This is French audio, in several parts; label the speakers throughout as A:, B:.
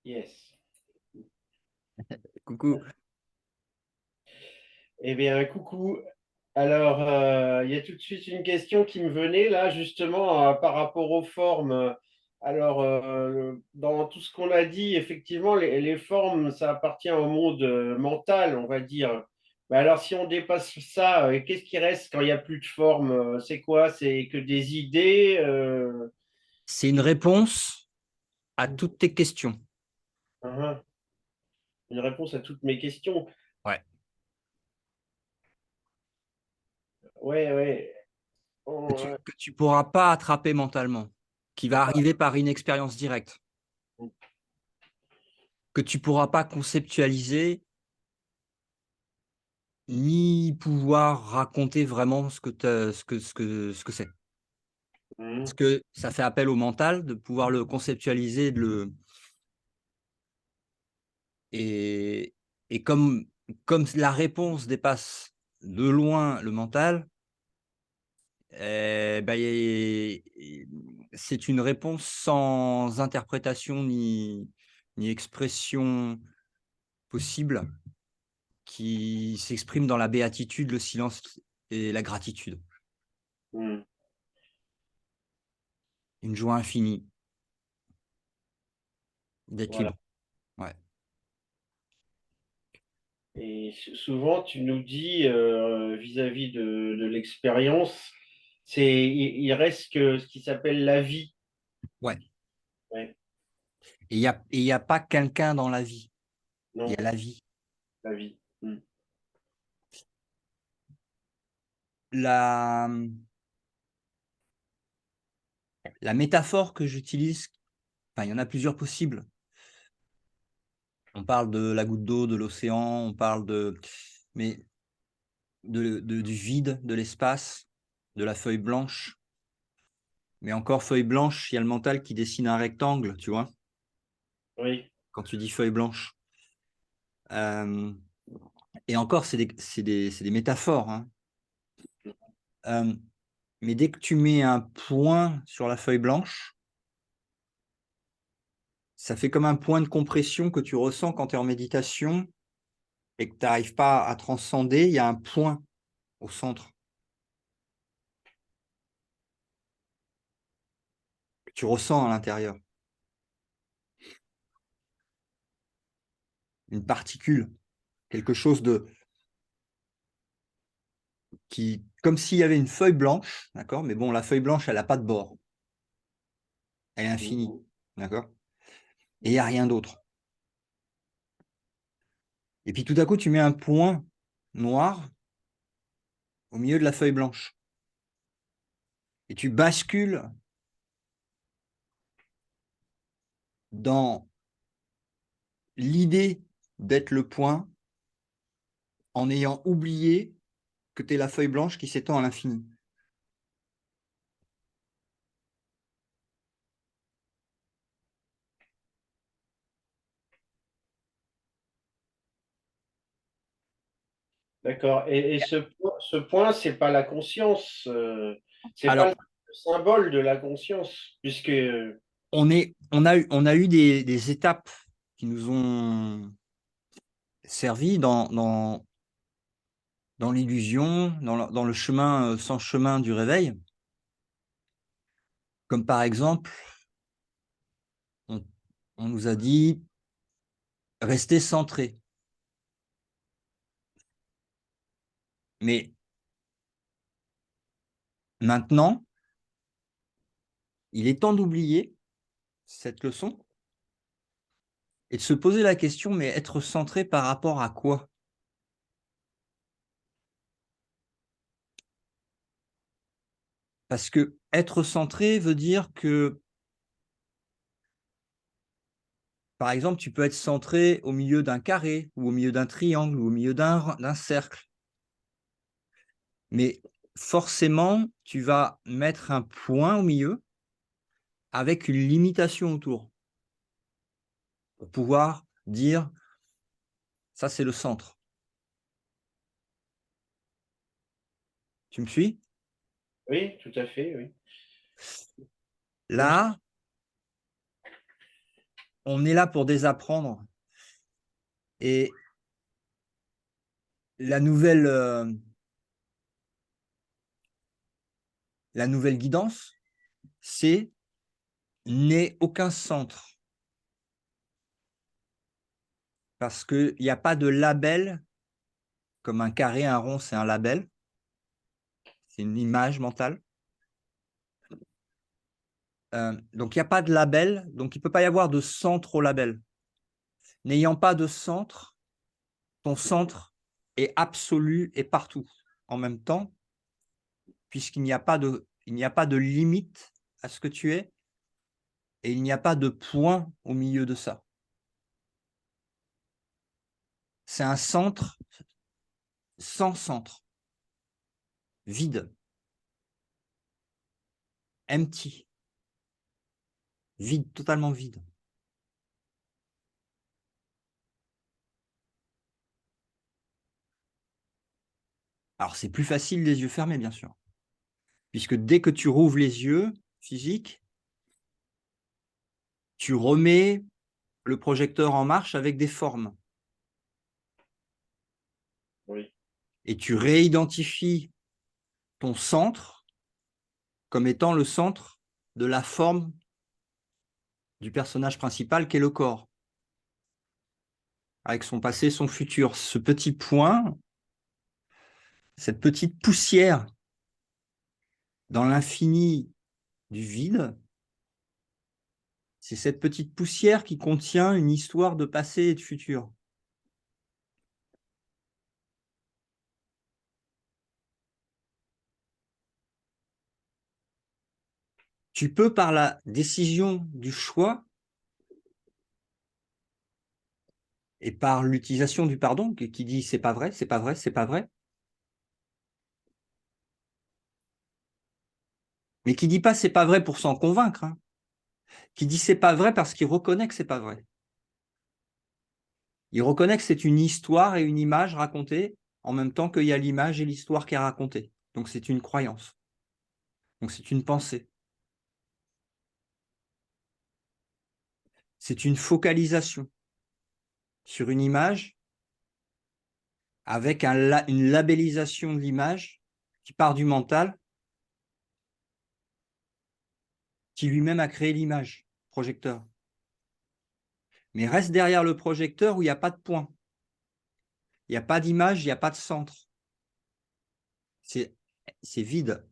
A: Yes.
B: Coucou.
A: Eh bien, coucou. Alors, il y a tout de suite une question qui me venait là, justement, par rapport aux formes. Alors, dans tout ce qu'on a dit, effectivement, les formes, ça appartient au monde mental, on va dire. Mais alors, si on dépasse ça, qu'est-ce qui reste quand il n'y a plus de forme? C'est quoi? C'est que des idées?
B: C'est une réponse à toutes tes questions.
A: Uhum. Une réponse à toutes mes questions.
B: Ouais.
A: Ouais, ouais.
B: Que tu pourras pas attraper mentalement, qui va
A: D'accord.
B: arriver par une expérience directe, que tu pourras pas conceptualiser ni pouvoir raconter vraiment ce que c'est. Parce
A: Mhm.
B: que ça fait appel au mental de pouvoir le conceptualiser, et, et comme la réponse dépasse de loin le mental, ben, c'est une réponse sans interprétation ni expression possible, qui s'exprime dans la béatitude, le silence et la gratitude.
A: Mhm.
B: Une joie infinie d'être
A: Voilà.
B: libre. Ouais.
A: Et souvent, tu nous dis, vis-à-vis de l'expérience, il reste que ce qui s'appelle la vie.
B: Ouais.
A: Ouais.
B: Et il y a pas quelqu'un dans la vie, il y
A: Non,
B: a la vie.
A: la vie.
B: La, la métaphore que j'utilise, enfin, il y en a plusieurs possibles. On parle de la goutte d'eau, de l'océan, on parle mais du vide, de l'espace, de la feuille blanche. Mais encore feuille blanche, il y a le mental qui dessine un rectangle, tu vois,
A: Oui,
B: quand tu dis feuille blanche. Euh, et encore, c'est des métaphores, hein. Euh, mais dès que tu mets un point sur la feuille blanche, ça fait comme un point de compression que tu ressens quand tu es en méditation et que tu n'arrives pas à transcender. Il y a un point au centre que tu ressens à l'intérieur, une particule, quelque chose comme s'il y avait une feuille blanche, d'accord? Mais bon, la feuille blanche, elle n'a pas de bord, elle est infinie, d'accord? Et il n'y a rien d'autre. Et puis tout à coup, tu mets un point noir au milieu de la feuille blanche. Et tu bascules dans l'idée d'être le point en ayant oublié que tu es la feuille blanche qui s'étend à l'infini.
A: d'accord. Et ce point, c'est pas la conscience, c'est pas
B: Alors,
A: le symbole de la conscience, puisque
B: on a eu des étapes qui nous ont servi dans l'illusion, dans le chemin sans chemin du réveil. Comme par exemple, on, on nous a dit rester centré. Mais maintenant, il est temps d'oublier cette leçon et de se poser la question, mais être centré par rapport à quoi? Parce que être centré veut dire que, par exemple, tu peux être centré au milieu d'un carré ou au milieu d'un triangle ou au milieu d'un cercle. Mais forcément, tu vas mettre un point au milieu avec une limitation autour pour pouvoir dire ça, c'est le centre. Tu me suis?
A: oui, tout à fait, oui. Donc,
B: Là, on est là pour désapprendre. Et la nouvelle guidance, c'est n'aie aucun centre. Parce qu'il n'y a pas de label, comme un carré, un rond, c'est un label. C'est une image mentale. Donc, il n'y a pas de label, donc il ne peut pas y avoir de centre au label. N'ayant pas de centre, ton centre est absolu et partout en même temps, puisqu'il n'y a pas de limite à ce que tu es, et il n'y a pas de point au milieu de ça. C'est un centre sans centre, vide, empty, vide, totalement vide. Alors, c'est plus facile les yeux fermés, bien sûr, puisque dès que tu rouvres les yeux physiques, tu remets le projecteur en marche avec des formes.
A: Oui.
B: Et tu réidentifies ton centre comme étant le centre de la forme du personnage principal qui est le corps, avec son passé, son futur. Ce petit point, cette petite poussière dans l'infini du vide, c'est cette petite poussière qui contient une histoire de passé et de futur. Tu peux, par la décision du choix et par l'utilisation du pardon, qui dit c'est pas vrai, c'est pas vrai, c'est pas vrai, mais qui dit pas c'est pas vrai pour s'en convaincre, hein, qui dit c'est pas vrai parce qu'il reconnaît que c'est pas vrai. Il reconnaît que c'est une histoire et une image racontée en même temps qu'il y a l'image et l'histoire qui est racontée. Donc c'est une croyance. Donc c'est une pensée. C'est une focalisation sur une image avec une labellisation de l'image qui part du mental, qui lui-même a créé l'image, projecteur. Mais reste derrière le projecteur où il n'y a pas de point. Il n'y a pas d'image, il n'y a pas de centre. C'est vide,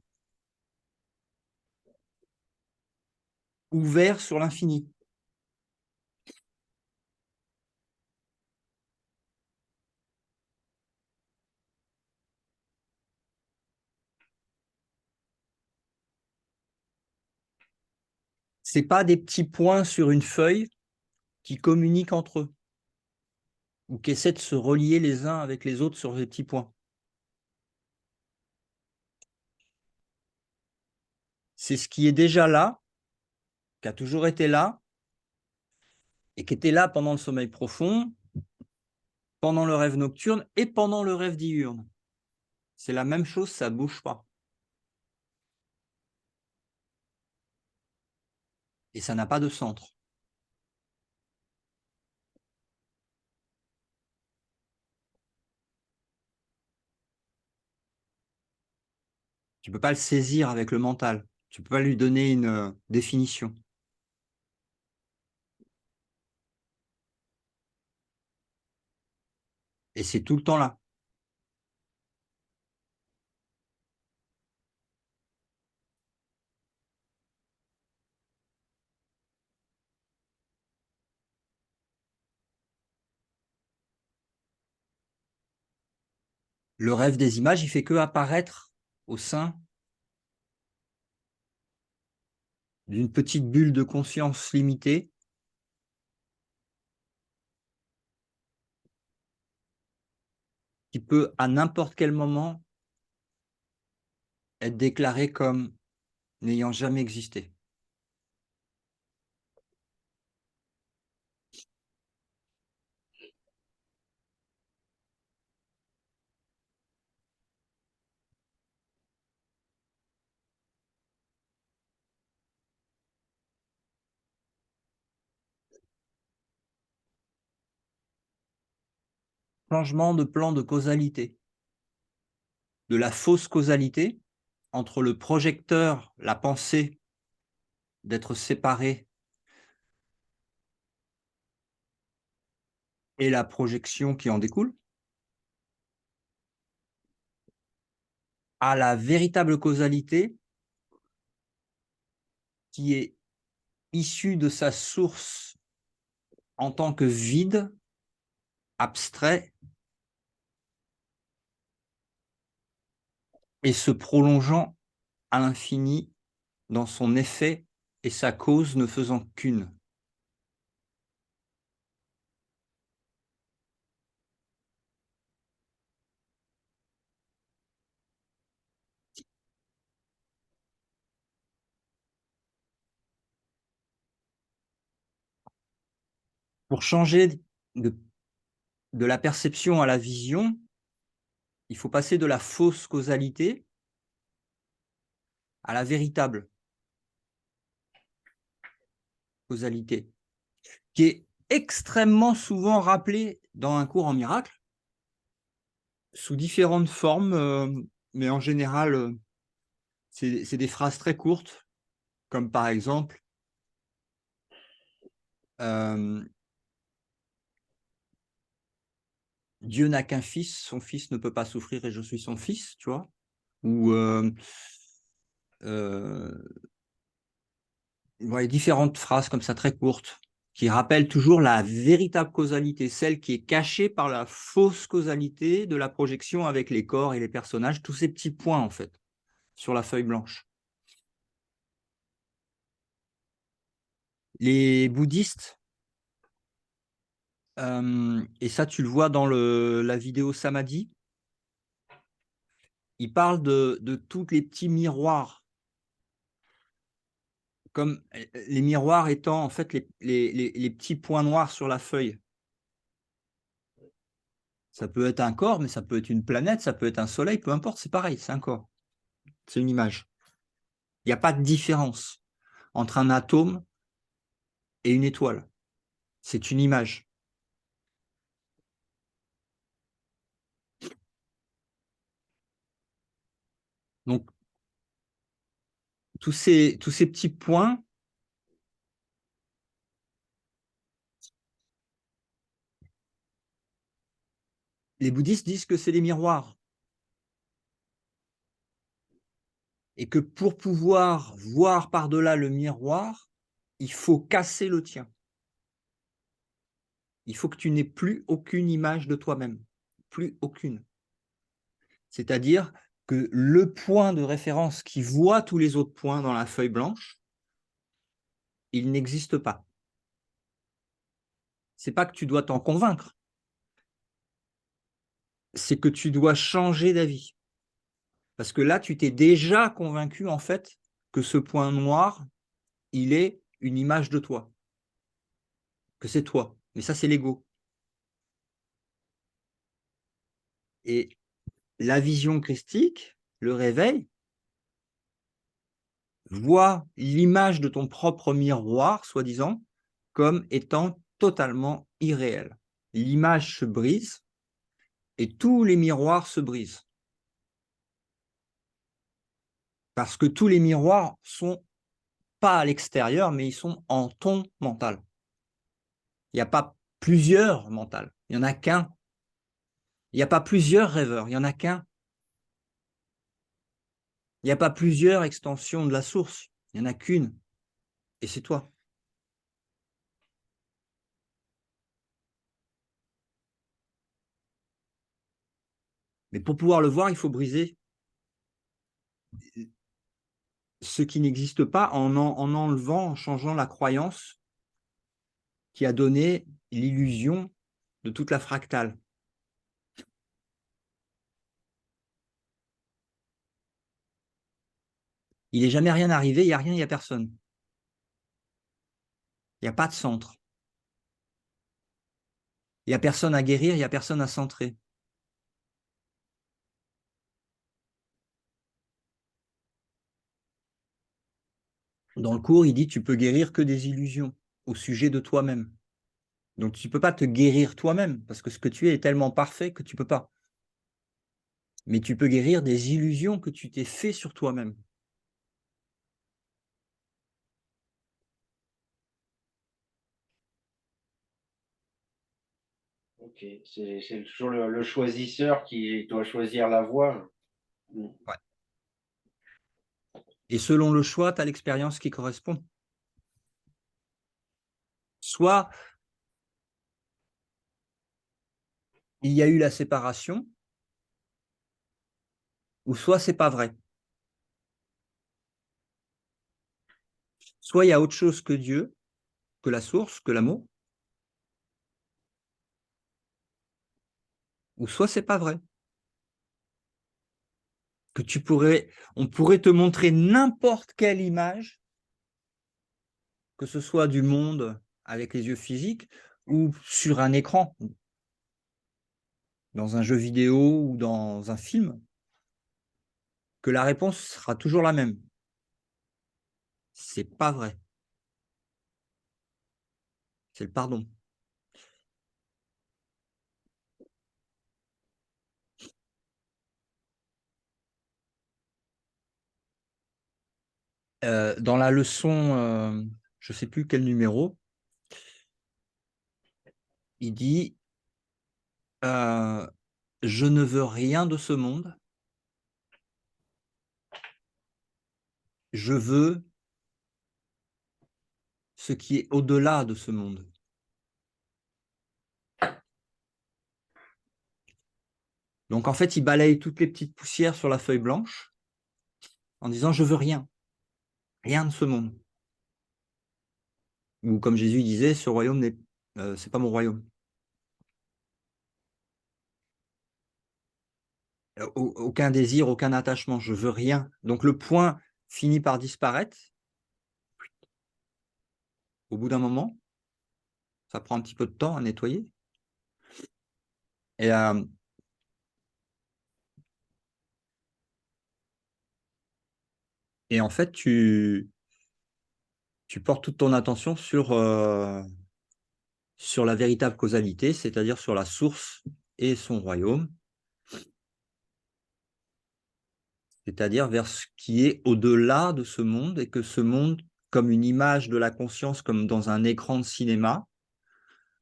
B: ouvert sur l'infini. Ce n'est pas des petits points sur une feuille qui communiquent entre eux ou qui essaient de se relier les uns avec les autres sur des petits points. C'est ce qui est déjà là, qui a toujours été là, et qui était là pendant le sommeil profond, pendant le rêve nocturne et pendant le rêve diurne. C'est la même chose, ça ne bouge pas. Et ça n'a pas de centre. Tu ne peux pas le saisir avec le mental. Tu ne peux pas lui donner une définition. Et c'est tout le temps là. Le rêve des images, il fait que apparaître au sein d'une petite bulle de conscience limitée qui peut à n'importe quel moment être déclarée comme n'ayant jamais existé. changement de plan de causalité, de la fausse causalité entre le projecteur, la pensée d'être séparé et la projection qui en découle, à la véritable causalité qui est issue de sa source en tant que vide, abstrait, et se prolongeant à l'infini dans son effet et sa cause ne faisant qu'une. Pour changer de la perception à la vision, il faut passer de la fausse causalité à la véritable causalité, qui est extrêmement souvent rappelée dans un cours en miracle, sous différentes formes, mais en général, c'est des phrases très courtes, comme par exemple, Dieu n'a qu'un fils, son fils ne peut pas souffrir et je suis son fils, tu vois. Ou ouais, différentes phrases comme ça très courtes qui rappellent toujours la véritable causalité, celle qui est cachée par la fausse causalité de la projection avec les corps et les personnages, tous ces petits points en fait sur la feuille blanche. Les bouddhistes, et ça tu le vois dans la vidéo Samadhi, ils parlent de tous les petits miroirs, comme les miroirs étant en fait les petits points noirs sur la feuille. Ça peut être un corps, mais ça peut être une planète, ça peut être un soleil, peu importe, c'est pareil, c'est un corps, c'est une image. Il n'y a pas de différence entre un atome et une étoile. C'est une image. Donc, tous ces petits points, les bouddhistes disent que c'est les miroirs. Et que pour pouvoir voir par-delà le miroir, il faut casser le tien. Il faut que tu n'aies plus aucune image de toi-même. Plus aucune. C'est-à-dire que le point de référence qui voit tous les autres points dans la feuille blanche, il n'existe pas. C'est pas que tu dois t'en convaincre, c'est que tu dois changer d'avis. Parce que là, tu t'es déjà convaincu, en fait, que ce point noir, il est une image de toi, que c'est toi. Mais ça, c'est l'ego. Et la vision christique, le réveil, voit l'image de ton propre miroir, soi-disant, comme étant totalement irréelle. L'image se brise et tous les miroirs se brisent. Parce que tous les miroirs sont pas à l'extérieur, mais ils sont en ton mental. Il n'y a pas plusieurs mentales, il n'y en a qu'un. Il n'y a pas plusieurs rêveurs, il n'y en a qu'un. Il n'y a pas plusieurs extensions de la source, il n'y en a qu'une. Et c'est toi. Mais pour pouvoir le voir, il faut briser ce qui n'existe pas en enlevant, en changeant la croyance qui a donné l'illusion de toute la fractale. Il n'est jamais rien arrivé, il n'y a rien, il n'y a personne. Il n'y a pas de centre. Il n'y a personne à guérir, il n'y a personne à centrer. Dans le cours, il dit tu peux guérir que des illusions au sujet de toi-même. Donc, tu ne peux pas te guérir toi-même, parce que ce que tu es tellement parfait que tu ne peux pas. Mais tu peux guérir des illusions que tu t'es fait sur toi-même.
A: Ok, c'est toujours le choisisseur qui doit choisir la voie. Mm.
B: Ouais. Et selon le choix, tu as l'expérience qui correspond. Soit il y a eu la séparation, ou soit c'est pas vrai. Soit il y a autre chose que Dieu, que la source, que l'amour, ou soit c'est pas vrai. Que on pourrait te montrer n'importe quelle image, que ce soit du monde avec les yeux physiques ou sur un écran, dans un jeu vidéo ou dans un film, que la réponse sera toujours la même. C'est pas vrai. C'est le pardon. Dans la leçon, je ne sais plus quel numéro, il dit je ne veux rien de ce monde, je veux ce qui est au-delà de ce monde. Donc en fait, il balaye toutes les petites poussières sur la feuille blanche en disant je veux rien, rien de ce monde. Ou comme Jésus disait, ce royaume n'est, c'est pas mon royaume. Aucun désir, aucun attachement, je veux rien. Donc le point finit par disparaître au bout d'un moment. Ça prend un petit peu de temps à nettoyer. Et, et en fait, tu portes toute ton attention sur la véritable causalité, c'est-à-dire sur la source et son royaume, c'est-à-dire vers ce qui est au-delà de ce monde, et que ce monde, comme une image de la conscience, comme dans un écran de cinéma,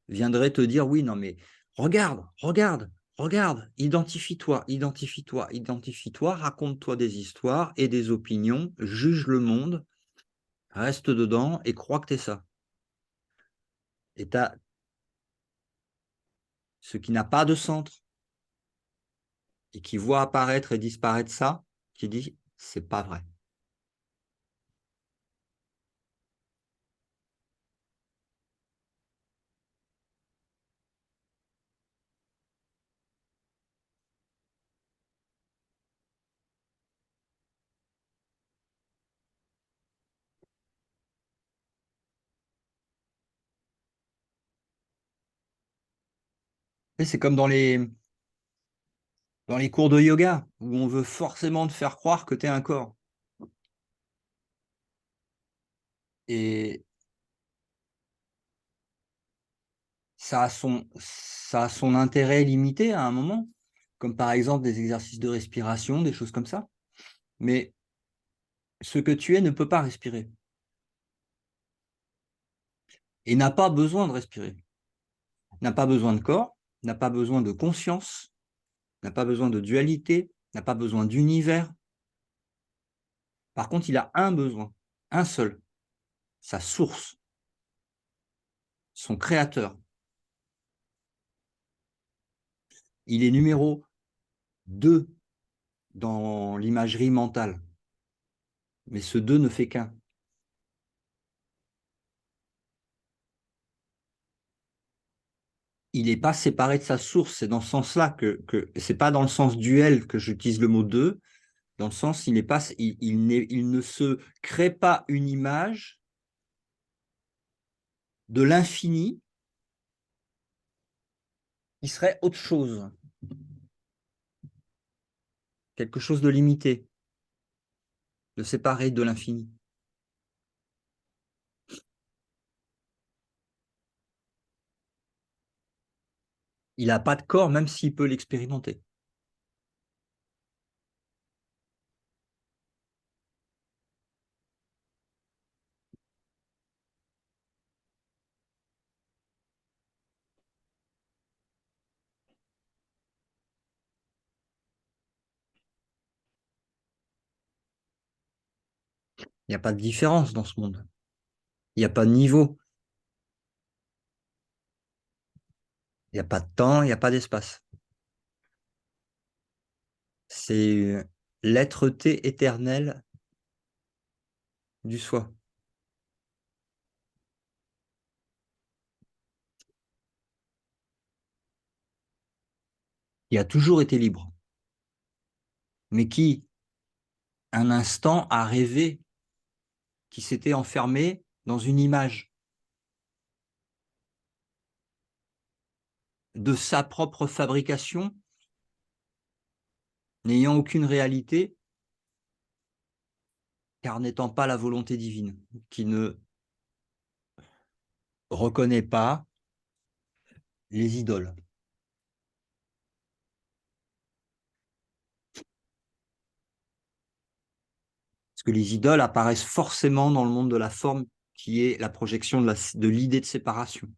B: viendrait te dire, oui, non, mais regarde, regarde, regarde, identifie-toi, identifie-toi, identifie-toi, raconte-toi des histoires et des opinions, juge le monde, reste dedans et crois que tu es ça. Et tu as ce qui n'a pas de centre et qui voit apparaître et disparaître ça, qui dit, c'est pas vrai. Et c'est comme dans les cours de yoga, où on veut forcément te faire croire que tu es un corps. Et ça a son intérêt limité à un moment, comme par exemple des exercices de respiration, des choses comme ça. Mais ce que tu es ne peut pas respirer et n'a pas besoin de respirer, n'a pas besoin de corps, n'a pas besoin de conscience, n'a pas besoin de dualité, n'a pas besoin d'univers. Par contre, il a un besoin, un seul, sa source, son créateur. Il est numéro 2 dans l'imagerie mentale, mais ce 2 ne fait qu'un. Il n'est pas séparé de sa source. C'est dans ce sens-là que c'est pas dans le sens duel que j'utilise le mot deux, dans le sens il n'est pas, il ne se crée pas une image de l'infini qui serait autre chose, quelque chose de limité, de séparé de l'infini. Il n'a pas de corps, même s'il peut l'expérimenter. Il n'y a pas de différence dans ce monde. Il n'y a pas de niveau. Il n'y a pas de temps, il n'y a pas d'espace. C'est l'être-té éternel du soi. Qui a toujours été libre, mais qui, un instant, a rêvé, qui s'était enfermé dans une image de sa propre fabrication, n'ayant aucune réalité, car n'étant pas la volonté divine, qui ne reconnaît pas les idoles. Parce que les idoles apparaissent forcément dans le monde de la forme, qui est la projection de l'idée de séparation.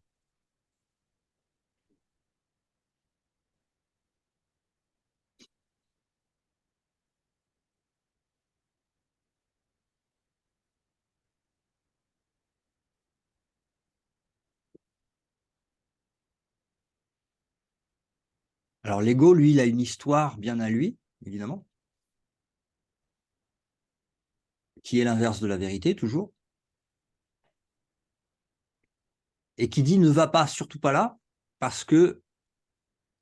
B: Alors l'ego, lui, il a une histoire bien à lui, évidemment, qui est l'inverse de la vérité, toujours, et qui dit ne va pas, surtout pas là, parce que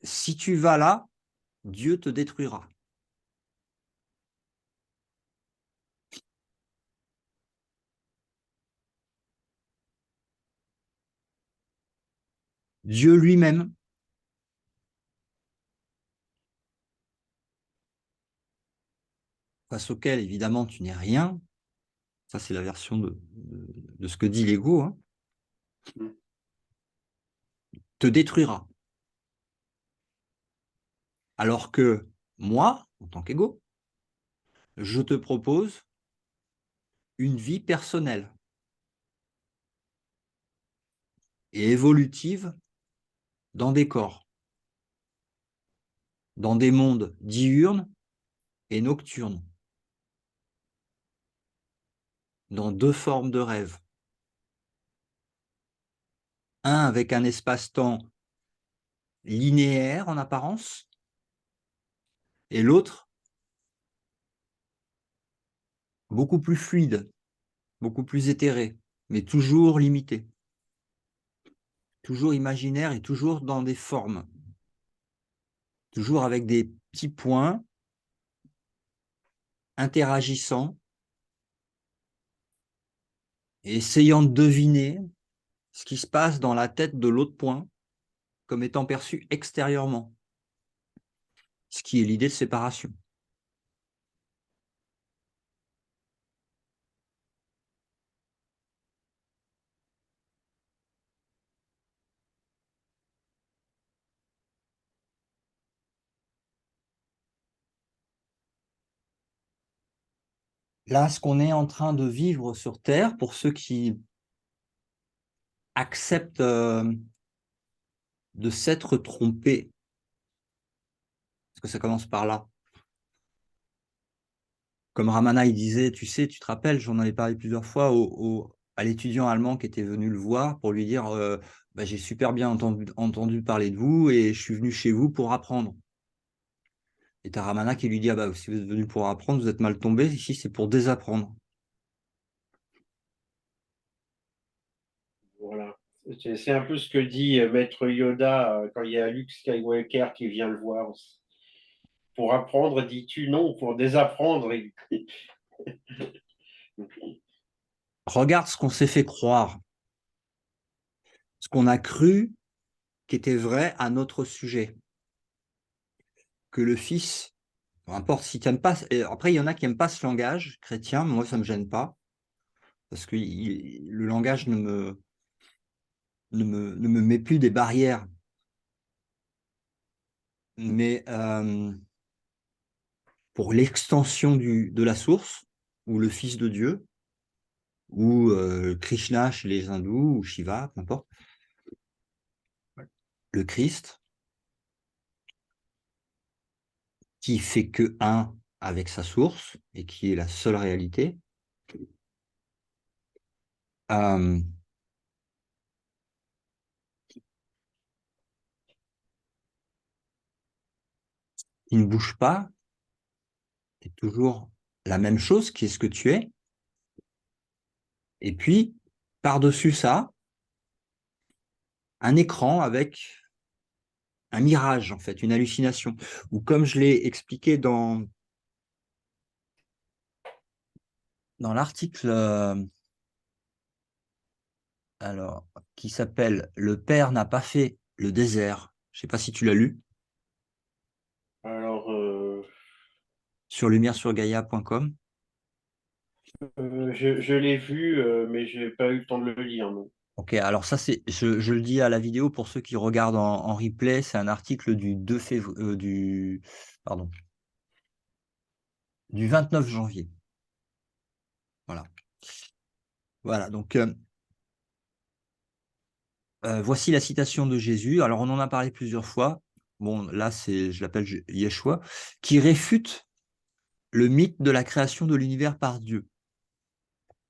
B: si tu vas là, Dieu te détruira. Dieu lui-même, face auquel, évidemment, tu n'es rien, ça c'est la version de ce que dit l'ego, hein, te détruira. Alors que moi, en tant qu'ego, je te propose une vie personnelle et évolutive dans des corps, dans des mondes diurnes et nocturnes, dans deux formes de rêve. Un avec un espace-temps linéaire en apparence, et l'autre beaucoup plus fluide, beaucoup plus éthéré, mais toujours limité, toujours imaginaire et toujours dans des formes, toujours avec des petits points interagissant et essayant de deviner ce qui se passe dans la tête de l'autre point comme étant perçu extérieurement, ce qui est l'idée de séparation. Là, ce qu'on est en train de vivre sur Terre, pour ceux qui acceptent de s'être trompés, parce que ça commence par là. Comme Ramana, il disait, tu sais, tu te rappelles, j'en avais parlé plusieurs fois à l'étudiant allemand qui était venu le voir pour lui dire bah, j'ai super bien entendu parler de vous et je suis venu chez vous pour apprendre. Et t'as Ramana qui lui dit ah bah, si vous êtes venu pour apprendre, vous êtes mal tombé, ici c'est pour désapprendre.
A: Voilà. C'est un peu ce que dit Maître Yoda quand il y a Luke Skywalker qui vient le voir. Pour apprendre, dis-tu non, pour désapprendre.
B: Regarde ce qu'on s'est fait croire, ce qu'on a cru qui était vrai à notre sujet, que le Fils, peu importe si tu n'aimes pas, après il y en a qui n'aiment pas ce langage chrétien, mais moi ça ne me gêne pas, parce que le langage ne me met plus des barrières mais pour l'extension de la source, ou le Fils de Dieu, ou Krishna chez les hindous, ou Shiva, peu importe, le Christ, qui fait que un avec sa source, et qui est la seule réalité, euh, il ne bouge pas, c'est toujours la même chose qui est ce que tu es. Et puis, par-dessus ça, un écran avec un mirage, en fait, une hallucination. Ou comme je l'ai expliqué dans l'article alors, qui s'appelle Le Père n'a pas fait le désert. Je ne sais pas si tu l'as lu,
A: Alors,
B: sur lumièresurgaia.com.
A: je l'ai vu, mais j'ai pas eu le temps de le lire, non.
B: Ok, alors ça, je le dis à la vidéo pour ceux qui regardent en replay, c'est un article du 2 février, pardon, du 29 janvier. Voilà. Voilà, donc voici la citation de Jésus. Alors, on en a parlé plusieurs fois. Bon, là, je l'appelle Yeshua, qui réfute le mythe de la création de l'univers par Dieu.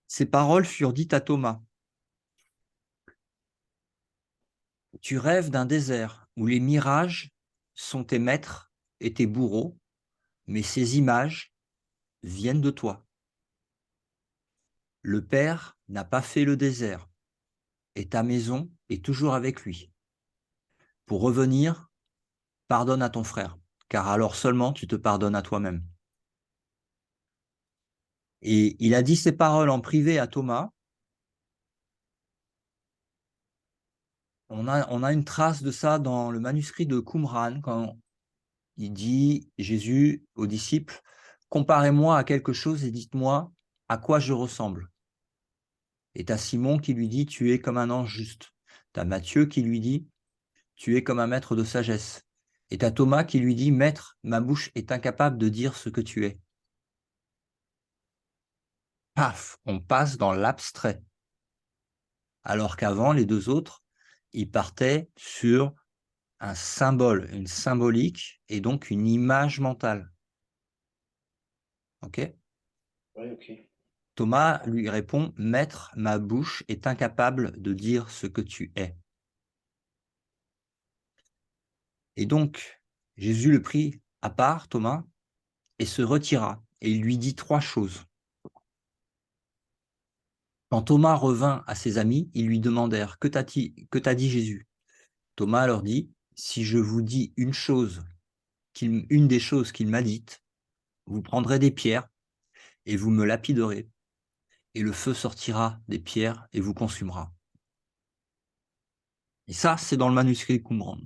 B: Ces paroles furent dites à Thomas. Tu rêves d'un désert où les mirages sont tes maîtres et tes bourreaux, mais ces images viennent de toi. Le Père n'a pas fait le désert, et ta maison est toujours avec lui. Pour revenir, pardonne à ton frère, car alors seulement tu te pardonnes à toi-même. Et il a dit ces paroles en privé à Thomas. On a une trace de ça dans le manuscrit de Qumran, quand il dit, Jésus aux disciples, comparez-moi à quelque chose et dites-moi à quoi je ressemble. Et t'as Simon qui lui dit, tu es comme un ange juste. T'as Matthieu qui lui dit, tu es comme un maître de sagesse. Et t'as Thomas qui lui dit, maître, ma bouche est incapable de dire ce que tu es. Paf, on passe dans l'abstrait. Alors qu'avant, les deux autres, ils partaient sur un symbole, une symbolique, et donc une image mentale. Ok?
A: Ouais, ok.
B: Thomas lui répond, maître, ma bouche est incapable de dire ce que tu es. Et donc, Jésus le prit à part, Thomas, et se retira. Et il lui dit trois choses. Quand Thomas revint à ses amis, ils lui demandèrent, que t'a dit Jésus? Thomas leur dit, si je vous dis une des choses qu'il m'a dites, vous prendrez des pierres et vous me lapiderez, et le feu sortira des pierres et vous consumera. Et ça, c'est dans le manuscrit Qumran.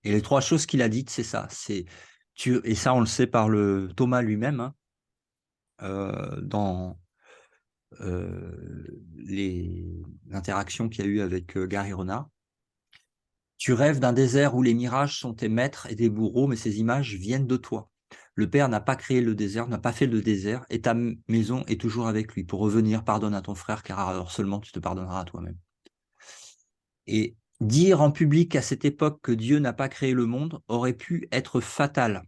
B: Et les trois choses qu'il a dites, c'est ça. Et ça, on le sait par le Thomas lui-même, hein, dans les interactions qu'il y a eu avec Gary Renard. Tu rêves d'un désert où les mirages sont tes maîtres et tes bourreaux, mais ces images viennent de toi. Le Père n'a pas créé le désert, n'a pas fait le désert, et ta maison est toujours avec lui. Pour revenir, pardonne à ton frère, car alors seulement tu te pardonneras à toi-même. Et dire en public à cette époque que Dieu n'a pas créé le monde aurait pu être fatal.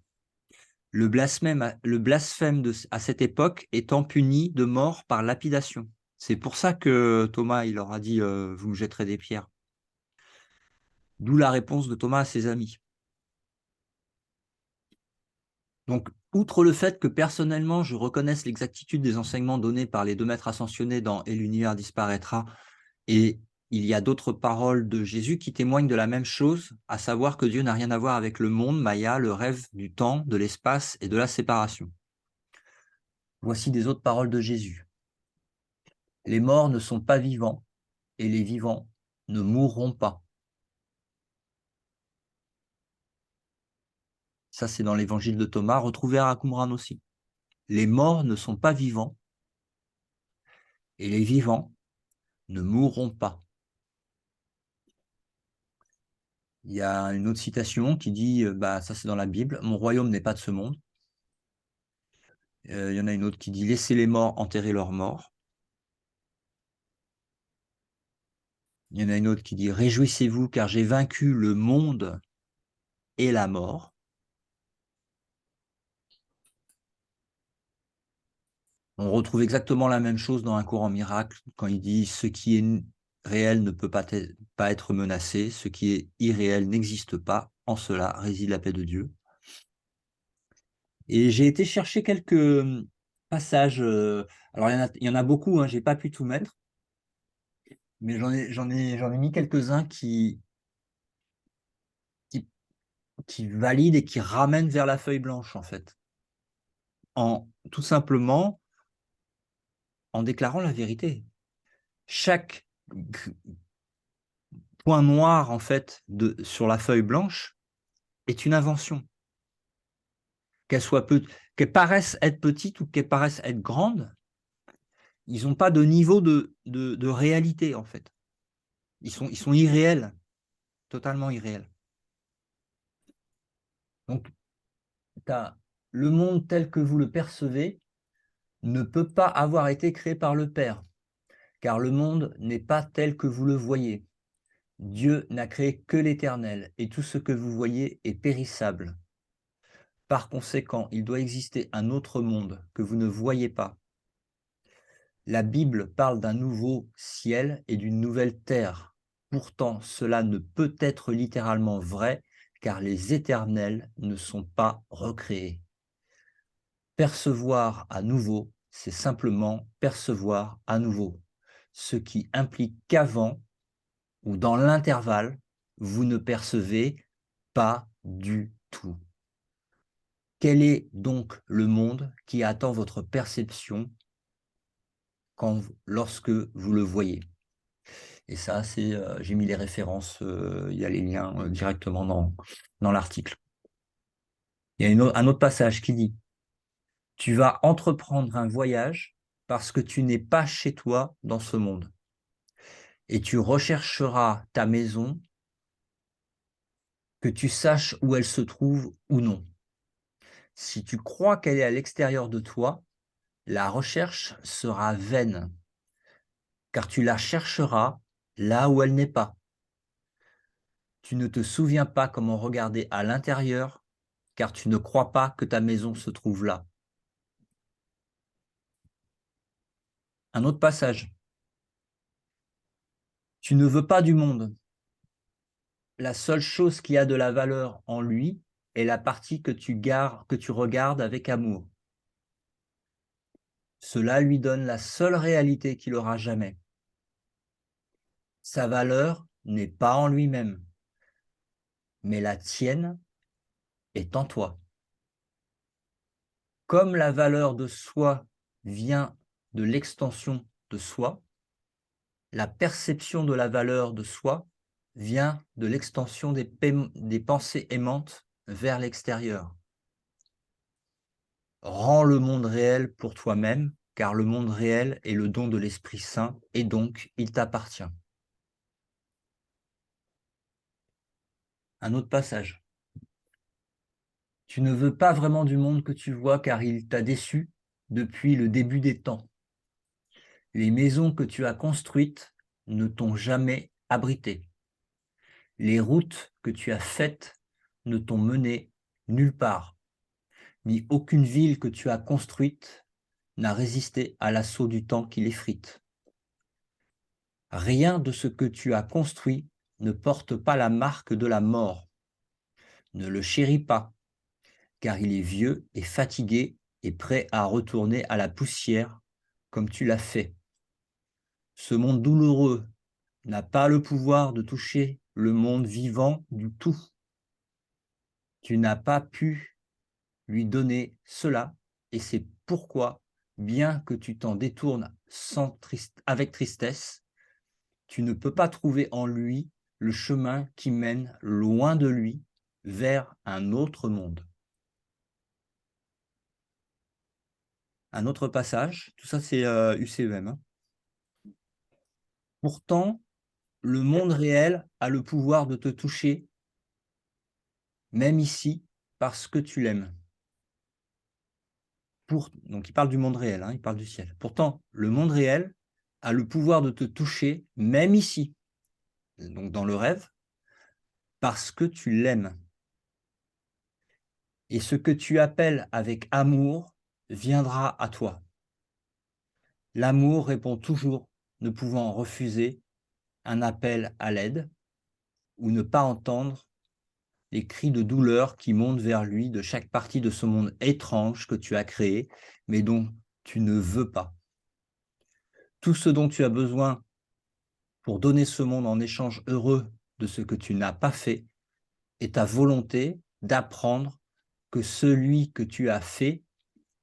B: Le blasphème à cette époque étant puni de mort par lapidation. C'est pour ça que Thomas, il leur a dit vous me jetterez des pierres. D'où la réponse de Thomas à ses amis. Donc, outre le fait que personnellement, je reconnaisse l'exactitude des enseignements donnés par les deux maîtres ascensionnés dans Et l'univers disparaîtra, et il y a d'autres paroles de Jésus qui témoignent de la même chose, à savoir que Dieu n'a rien à voir avec le monde, Maya, le rêve du temps, de l'espace et de la séparation. Voici des autres paroles de Jésus. Les morts ne sont pas vivants, et les vivants ne mourront pas. Ça, c'est dans l'évangile de Thomas, retrouvé à Qumran aussi. Les morts ne sont pas vivants, et les vivants ne mourront pas. Il y a une autre citation qui dit, bah, ça c'est dans la Bible, mon royaume n'est pas de ce monde. Il y en a une autre qui dit, laissez les morts enterrer leurs morts. Il y en a une autre qui dit, réjouissez-vous car j'ai vaincu le monde et la mort. On retrouve exactement la même chose dans un courant miracle quand il dit, ce qui est réel ne peut pas être menacé, ce qui est irréel n'existe pas, en cela réside la paix de Dieu. Et j'ai été chercher quelques passages. Alors, il y en a beaucoup, hein, je n'ai pas pu tout mettre, mais j'en ai mis quelques-uns qui, qui valident et qui ramènent vers la feuille blanche, en fait. Tout simplement en déclarant la vérité. Chaque point noir, en fait, sur la feuille blanche est une invention. Qu'elle paraisse être petite ou qu'elle paraisse être grande, ils n'ont pas de niveau de réalité, en fait. Ils sont irréels, totalement irréels. Donc, le monde tel que vous le percevez ne peut pas avoir été créé par le Père, car le monde n'est pas tel que vous le voyez. Dieu n'a créé que l'éternel, et tout ce que vous voyez est périssable. Par conséquent, il doit exister un autre monde que vous ne voyez pas. La Bible parle d'un nouveau ciel et d'une nouvelle terre. Pourtant, cela ne peut être littéralement vrai, car les éternels ne sont pas recréés. Percevoir à nouveau, c'est simplement percevoir à nouveau, ce qui implique qu'avant ou dans l'intervalle, vous ne percevez pas du tout. Quel est donc le monde qui attend votre perception lorsque vous le voyez? Et ça, j'ai mis les références, il y a les liens directement dans l'article. Il y a un autre passage qui dit, tu vas entreprendre un voyage parce que tu n'es pas chez toi dans ce monde. Et tu rechercheras ta maison, que tu saches où elle se trouve ou non. Si tu crois qu'elle est à l'extérieur de toi, la recherche sera vaine, car tu la chercheras là où elle n'est pas. Tu ne te souviens pas comment regarder à l'intérieur, car tu ne crois pas que ta maison se trouve là. Un autre passage. Tu ne veux pas du monde. La seule chose qui a de la valeur en lui est la partie que tu regardes avec amour. Cela lui donne la seule réalité qu'il aura jamais. Sa valeur n'est pas en lui-même, mais la tienne est en toi. Comme la valeur de soi vient de l'extension de soi, la perception de la valeur de soi vient de l'extension des pensées aimantes vers l'extérieur. Rends le monde réel pour toi-même, car le monde réel est le don de l'Esprit Saint, et donc il t'appartient. Un autre passage. Tu ne veux pas vraiment du monde que tu vois, car il t'a déçu depuis le début des temps. Les maisons que tu as construites ne t'ont jamais abrité. Les routes que tu as faites ne t'ont mené nulle part, ni aucune ville que tu as construite n'a résisté à l'assaut du temps qui l'effrite. Rien de ce que tu as construit ne porte pas la marque de la mort. Ne le chéris pas, car il est vieux et fatigué et prêt à retourner à la poussière comme tu l'as fait. Ce monde douloureux n'a pas le pouvoir de toucher le monde vivant du tout. Tu n'as pas pu lui donner cela, et c'est pourquoi, bien que tu t'en détournes avec tristesse, tu ne peux pas trouver en lui le chemin qui mène loin de lui vers un autre monde. Un autre passage, tout ça c'est UCEM. Hein. Pourtant, le monde réel a le pouvoir de te toucher même ici, parce que tu l'aimes. Donc il parle du monde réel, hein, il parle du ciel. Pourtant, le monde réel a le pouvoir de te toucher, même ici, donc dans le rêve, parce que tu l'aimes. Et ce que tu appelles avec amour viendra à toi. L'amour répond toujours, ne pouvant refuser un appel à l'aide ou ne pas entendre les cris de douleur qui montent vers lui de chaque partie de ce monde étrange que tu as créé, mais dont tu ne veux pas. Tout ce dont tu as besoin pour donner ce monde en échange heureux de ce que tu n'as pas fait est ta volonté d'apprendre que celui que tu as fait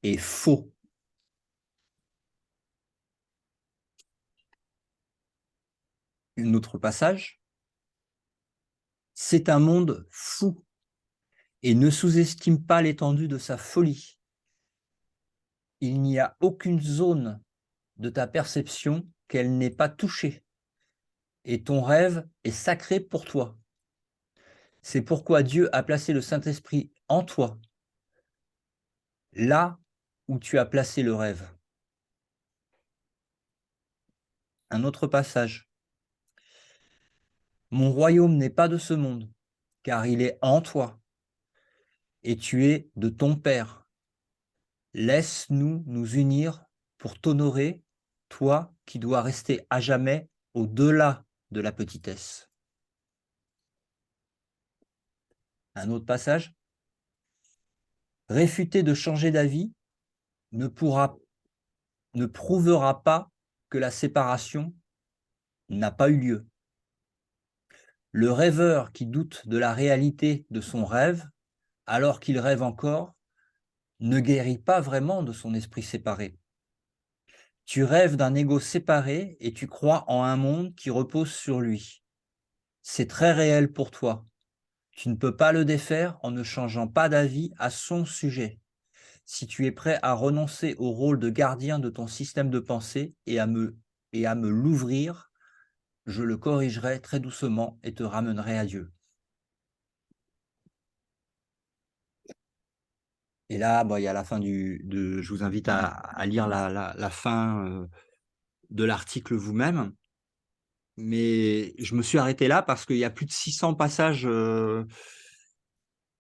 B: est faux. Un autre passage. C'est un monde fou et ne sous-estime pas l'étendue de sa folie. Il n'y a aucune zone de ta perception qu'elle n'ait pas touchée et ton rêve est sacré pour toi. C'est pourquoi Dieu a placé le Saint-Esprit en toi, là où tu as placé le rêve. Un autre passage. Mon royaume n'est pas de ce monde, car il est en toi, et tu es de ton Père. Laisse-nous nous unir pour t'honorer, toi qui dois rester à jamais au-delà de la petitesse. Un autre passage. Réfuter de changer d'avis ne prouvera pas que la séparation n'a pas eu lieu. Le rêveur qui doute de la réalité de son rêve, alors qu'il rêve encore, ne guérit pas vraiment de son esprit séparé. Tu rêves d'un ego séparé et tu crois en un monde qui repose sur lui. C'est très réel pour toi. Tu ne peux pas le défaire en ne changeant pas d'avis à son sujet. Si tu es prêt à renoncer au rôle de gardien de ton système de pensée et à me l'ouvrir, je le corrigerai très doucement et te ramènerai à Dieu. Et là, il y a la fin je vous invite à lire la fin de l'article vous-même. Mais je me suis arrêté là parce qu'il y a plus de 600 passages dans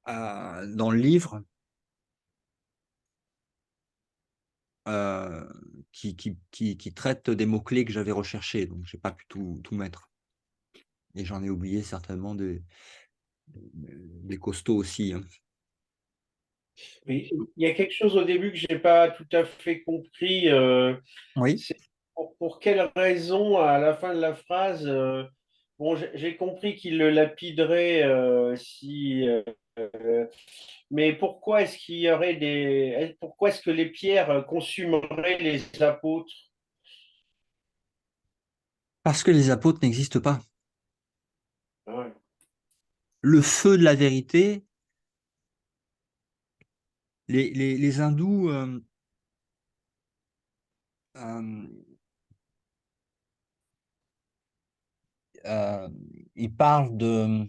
B: le livre euh, qui traitent des mots-clés que j'avais recherchés. Donc, je n'ai pas pu tout mettre. Et j'en ai oublié certainement des costauds aussi, hein.
A: Oui, il y a quelque chose au début que j'ai pas tout à fait compris.
B: Oui.
A: C'est pour quelle raison, à la fin de la phrase, bon, j'ai compris qu'il le lapiderait si, mais pourquoi est-ce qu'il y aurait pourquoi est-ce que les pierres consumeraient les apôtres?
B: Parce que les apôtres n'existent pas.
A: Ah ouais.
B: Le feu de la vérité, les hindous euh, euh, ils parlent de,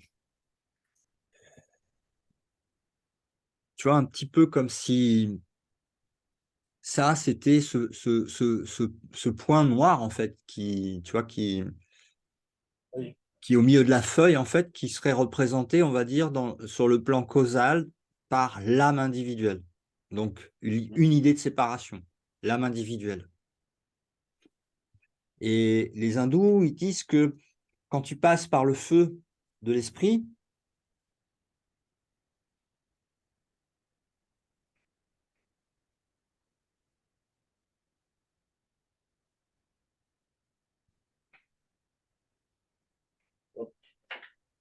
B: tu vois, un petit peu comme si ça, c'était ce point noir, en fait, tu vois,
A: Oui.
B: qui est au milieu de la feuille, en fait, qui serait représenté, on va dire, sur le plan causal par l'âme individuelle. Donc, une idée de séparation, l'âme individuelle. Et les hindous, ils disent que quand tu passes par le feu de l'esprit,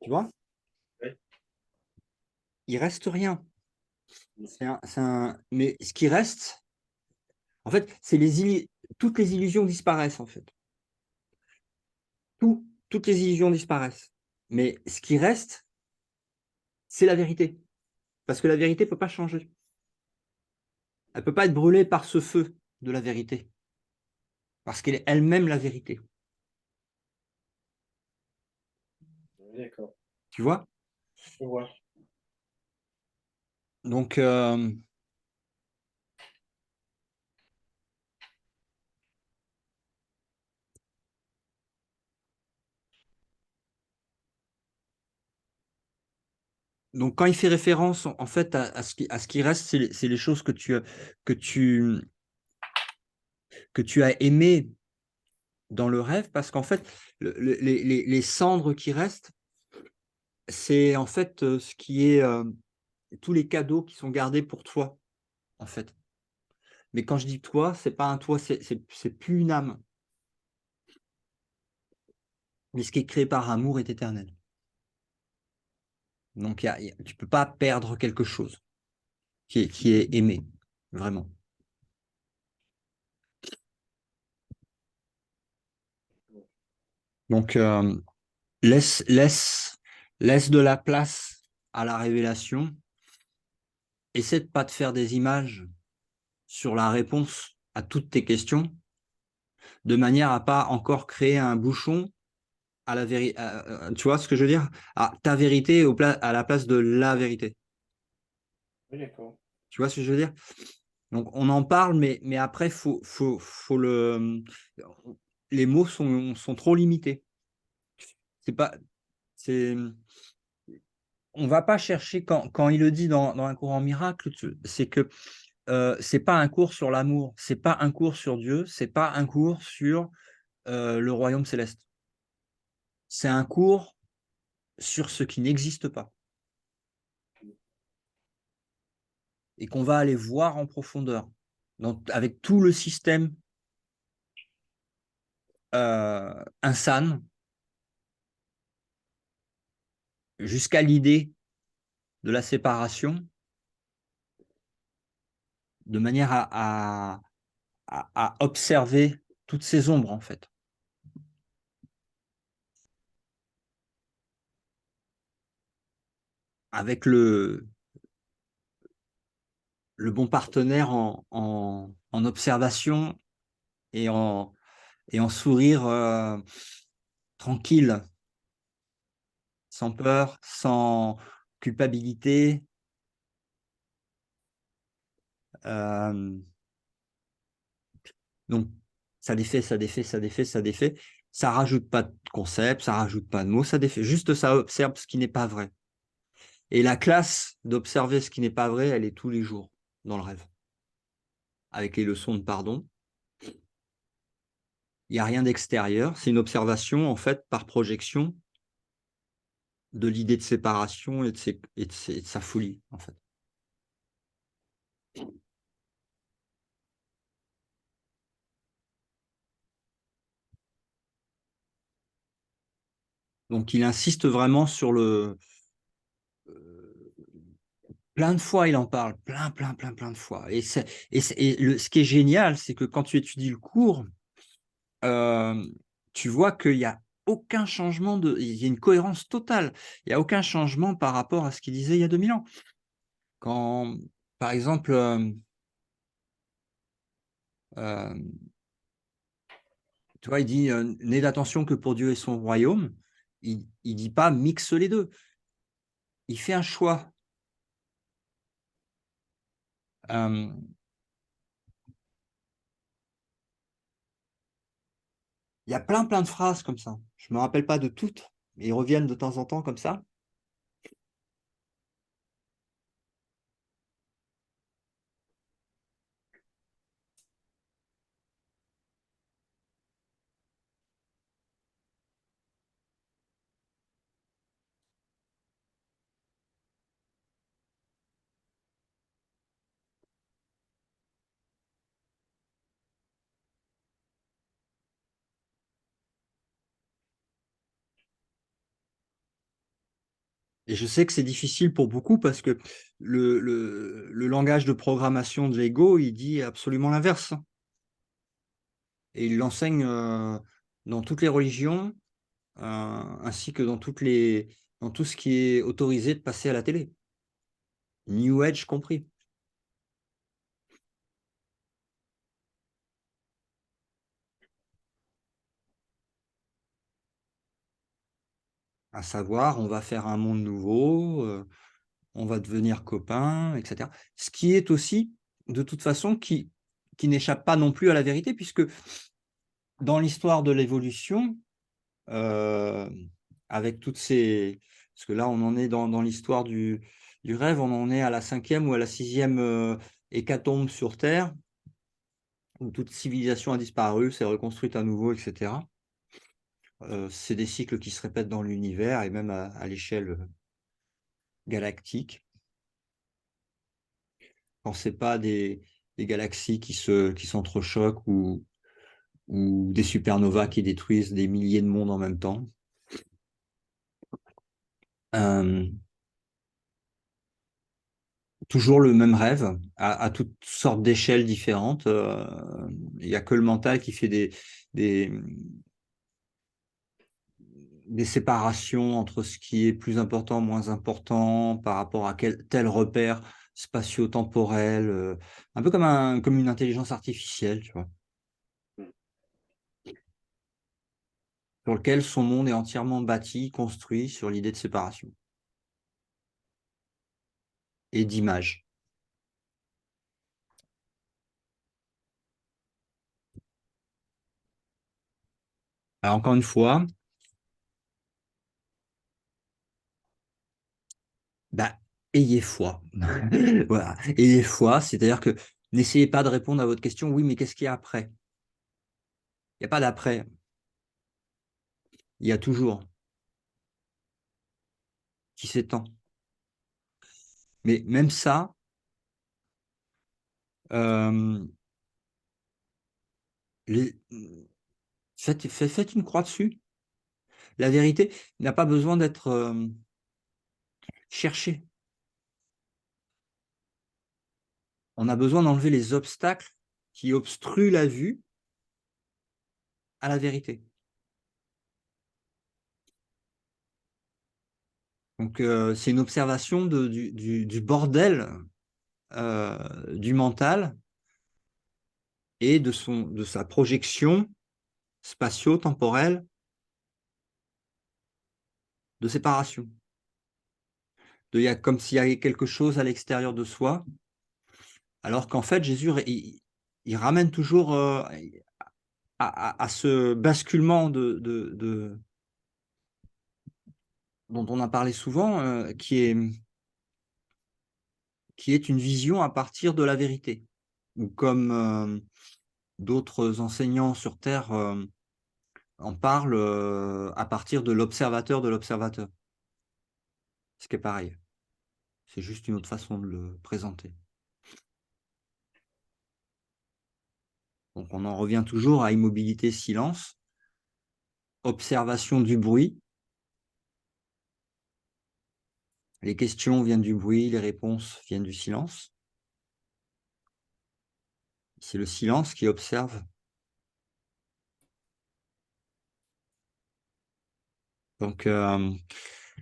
B: tu vois,
A: Oui.
B: il reste rien. Mais ce qui reste, en fait, toutes les illusions disparaissent, en fait. Toutes les illusions disparaissent. Mais ce qui reste, c'est la vérité. Parce que la vérité ne peut pas changer. Elle ne peut pas être brûlée par ce feu de la vérité. Parce qu'elle est elle-même la vérité.
A: D'accord.
B: Tu vois?
A: Je vois.
B: Donc, donc, quand il fait référence en fait à ce qui reste, c'est les choses que tu, que tu as aimées dans le rêve, parce qu'en fait, les cendres qui restent, c'est en fait ce qui est tous les cadeaux qui sont gardés pour toi, en fait. Mais quand je dis toi, c'est pas un toi, c'est plus une âme. Mais ce qui est créé par amour est éternel. Donc, tu peux pas perdre quelque chose qui est aimé, vraiment. Donc, laisse, laisse, laisse de la place à la révélation. Essaie de pas te faire des images sur la réponse à toutes tes questions, de manière à pas encore créer un bouchon à la vérité. Tu vois ce que je veux dire? À ta vérité à la place de la vérité.
A: Oui, d'accord.
B: Tu vois ce que je veux dire? Donc, on en parle, mais après, les mots sont trop limités. C'est pas, c'est, on va pas chercher quand il le dit dans un courant miracle, c'est que c'est pas un cours sur l'amour, c'est pas un cours sur Dieu, c'est pas un cours sur le royaume céleste. C'est un cours sur ce qui n'existe pas et qu'on va aller voir en profondeur, avec tout le système insane jusqu'à l'idée de la séparation, de manière à observer toutes ces ombres en fait, avec le bon partenaire en observation et en sourire tranquille, sans peur, sans culpabilité. Euh, donc, ça défait, ça défait, ça défait, ça défait. Ça rajoute pas de concept, ça rajoute pas de mots, ça défait. Juste ça observe ce qui n'est pas vrai. Et la classe d'observer ce qui n'est pas vrai, elle est tous les jours dans le rêve, avec les leçons de pardon. Il n'y a rien d'extérieur, c'est une observation en fait par projection de l'idée de séparation et de sa folie en fait. Donc il insiste vraiment sur euh, plein de fois il en parle, plein de fois. Ce qui est génial, c'est que quand tu étudies le cours, euh, tu vois qu'il y a aucun changement il y a une cohérence totale. Il n'y a aucun changement par rapport à ce qu'il disait il y a 2000 ans. Quand, par exemple, euh, tu vois, il dit n'aie d'attention que pour Dieu et son royaume. Il dit pas mixe les deux. Il fait un choix. Euh, il y a plein de phrases comme ça. Je me rappelle pas de toutes, mais ils reviennent de temps en temps comme ça. Et je sais que c'est difficile pour beaucoup parce que le langage de programmation de l'ego, il dit absolument l'inverse. Et il l'enseigne dans toutes les religions, ainsi que dans tout ce qui est autorisé de passer à la télé, New Age compris. À savoir, on va faire un monde nouveau, on va devenir copains, etc. Ce qui est aussi, de toute façon, qui n'échappe pas non plus à la vérité, puisque dans l'histoire de l'évolution, avec toutes ces... Parce que là, on en est dans l'histoire du rêve, on en est à la 5e ou à la 6e hécatombe sur Terre, où toute civilisation a disparu, s'est reconstruite à nouveau, etc. C'est des cycles qui se répètent dans l'univers et même à l'échelle galactique. Quand c'est pas des galaxies qui s'entrechoquent ou des supernovas qui détruisent des milliers de mondes en même temps. Euh, Toujours le même rêve, à toutes sortes d'échelles différentes. Il n'y a que le mental qui fait des, des séparations entre ce qui est plus important, moins important, par rapport à tel repère spatio-temporel, un peu comme une intelligence artificielle, tu vois, sur lequel son monde est entièrement bâti, construit sur l'idée de séparation et d'image. Alors encore une fois, bah, ayez foi. Voilà, ayez foi, c'est-à-dire que n'essayez pas de répondre à votre question, oui, mais qu'est-ce qu'il y a après? Il n'y a pas d'après, il y a toujours qui s'étend. Mais même ça, euh, les- faites une croix dessus. La vérité n'a pas besoin d'être cherchée. On a besoin d'enlever les obstacles qui obstruent la vue à la vérité. Donc, c'est une observation du bordel du mental et de sa projection spatio-temporelle de séparation. Comme s'il y avait quelque chose à l'extérieur de soi, alors qu'en fait, Jésus, il ramène toujours à ce basculement dont on a parlé souvent, qui est une vision à partir de la vérité. Ou comme d'autres enseignants sur Terre en parlent à partir de l'observateur, ce qui est pareil. C'est juste une autre façon de le présenter. Donc on en revient toujours à immobilité, silence, observation du bruit. Les questions viennent du bruit, les réponses viennent du silence. C'est le silence qui observe. Donc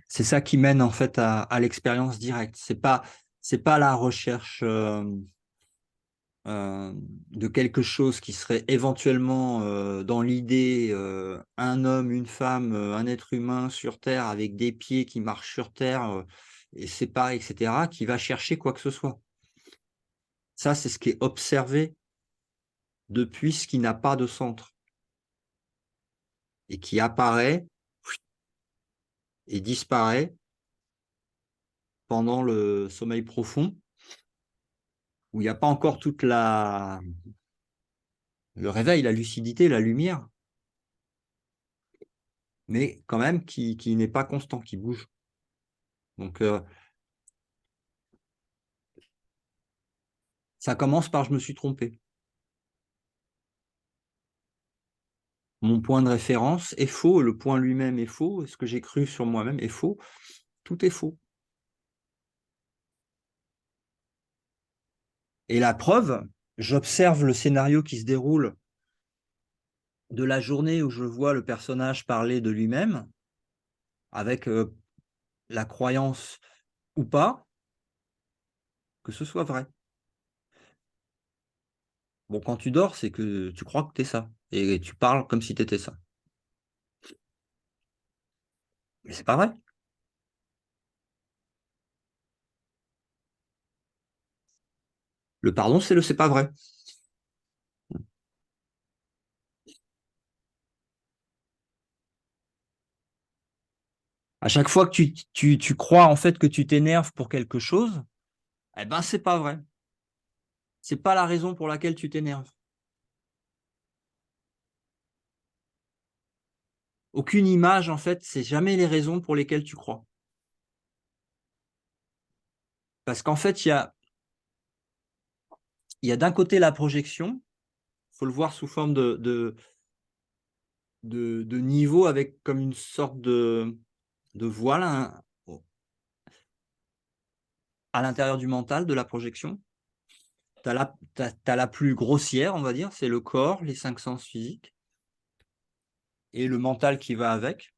B: c'est ça qui mène en fait à l'expérience directe. C'est pas la recherche de quelque chose qui serait éventuellement dans l'idée un homme, une femme, un être humain sur Terre avec des pieds qui marchent sur Terre et séparés, etc., qui va chercher quoi que ce soit. Ça, c'est ce qui est observé depuis ce qui n'a pas de centre et qui apparaît et disparaît pendant le sommeil profond, où il n'y a pas encore le réveil, la lucidité, la lumière, mais quand même qui n'est pas constant, qui bouge. Donc, ça commence par je me suis trompé. Mon point de référence est faux, le point lui-même est faux, ce que j'ai cru sur moi-même est faux, tout est faux. Et la preuve, j'observe le scénario qui se déroule de la journée où je vois le personnage parler de lui-même, avec la croyance ou pas que ce soit vrai. Bon, quand tu dors, c'est que tu crois que tu es ça, et tu parles comme si tu étais ça. Mais c'est pas vrai. Le pardon, c'est pas vrai. À chaque fois que tu crois en fait que tu t'énerves pour quelque chose, eh ben c'est pas vrai. C'est pas la raison pour laquelle tu t'énerves. Aucune image, en fait, c'est jamais les raisons pour lesquelles tu crois. Parce qu'en fait, il y a d'un côté la projection, il faut le voir sous forme de niveau avec comme une sorte de voile hein, à l'intérieur du mental de la projection. Tu as la plus grossière, on va dire, c'est le corps, les 5 sens physiques et le mental qui va avec,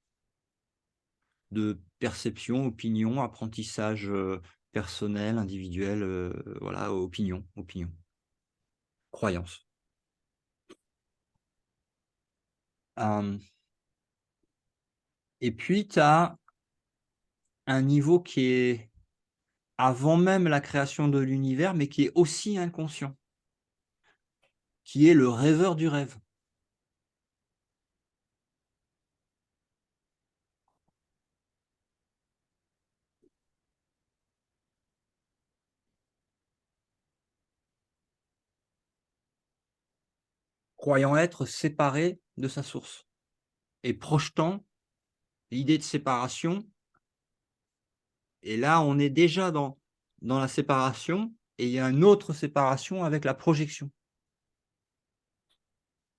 B: de perception, opinion, apprentissage personnel, individuel, voilà, opinion, croyance. Et puis, tu as un niveau qui est avant même la création de l'univers, mais qui est aussi inconscient, qui est le rêveur du rêve. Croyant être séparé de sa source et projetant l'idée de séparation. Et là, on est déjà dans la séparation et il y a une autre séparation avec la projection.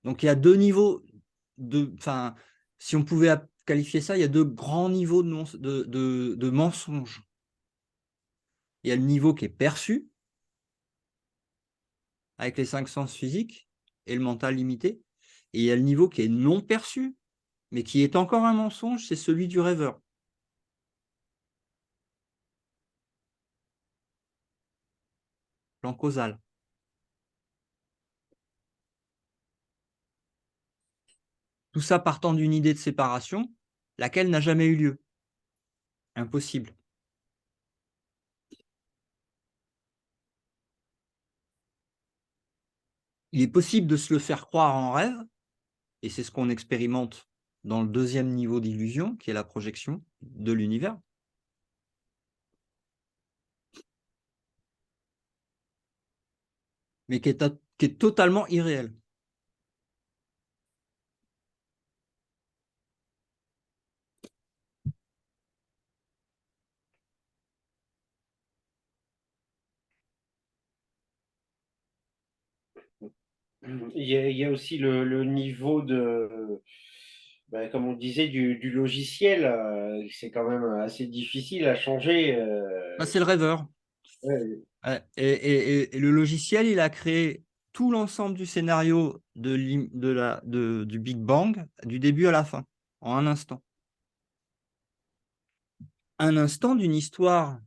B: Donc il y a 2 niveaux enfin, si on pouvait qualifier ça, il y a 2 grands niveaux de mensonges. Il y a le niveau qui est perçu, avec les 5 sens physiques et le mental limité, et il y a le niveau qui est non perçu, mais qui est encore un mensonge, c'est celui du rêveur. Plan causal. Tout ça partant d'une idée de séparation, laquelle n'a jamais eu lieu. Impossible. Il est possible de se le faire croire en rêve, et c'est ce qu'on expérimente dans le 2e niveau d'illusion, qui est la projection de l'univers. Mais qui est totalement irréel.
A: Il y a aussi le niveau de, ben, comme on disait, du logiciel. C'est quand même assez difficile à changer.
B: Bah, c'est le rêveur.
A: Ouais.
B: Ouais, et le logiciel, il a créé tout l'ensemble du scénario du Big Bang, du début à la fin, en un instant. Un instant d'une histoire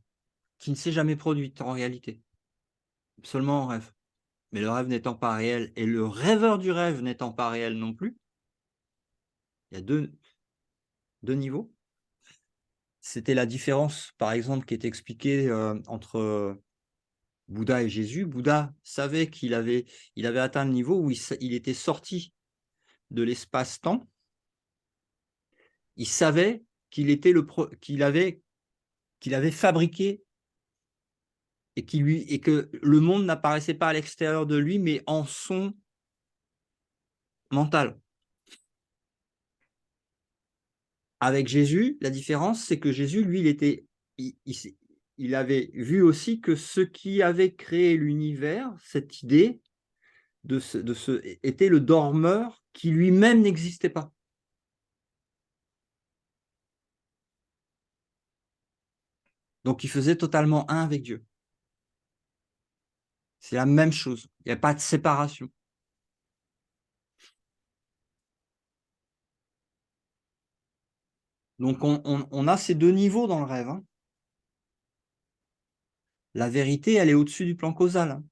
B: qui ne s'est jamais produite en réalité, seulement en rêve. Mais le rêve n'étant pas réel et le rêveur du rêve n'étant pas réel non plus, il y a deux niveaux. C'était la différence, par exemple, qui est expliquée entre Bouddha et Jésus. Bouddha savait il avait atteint le niveau où il était sorti de l'espace-temps. Il savait qu'il avait fabriqué et que le monde n'apparaissait pas à l'extérieur de lui, mais en son mental. Avec Jésus, la différence, c'est que Jésus, lui, il avait vu aussi que ce qui avait créé l'univers, cette idée était le dormeur qui lui-même n'existait pas. Donc, il faisait totalement un avec Dieu. C'est la même chose. Il n'y a pas de séparation. Donc, on a ces 2 niveaux dans le rêve. Hein. La vérité, elle est au-dessus du plan causal. Hein.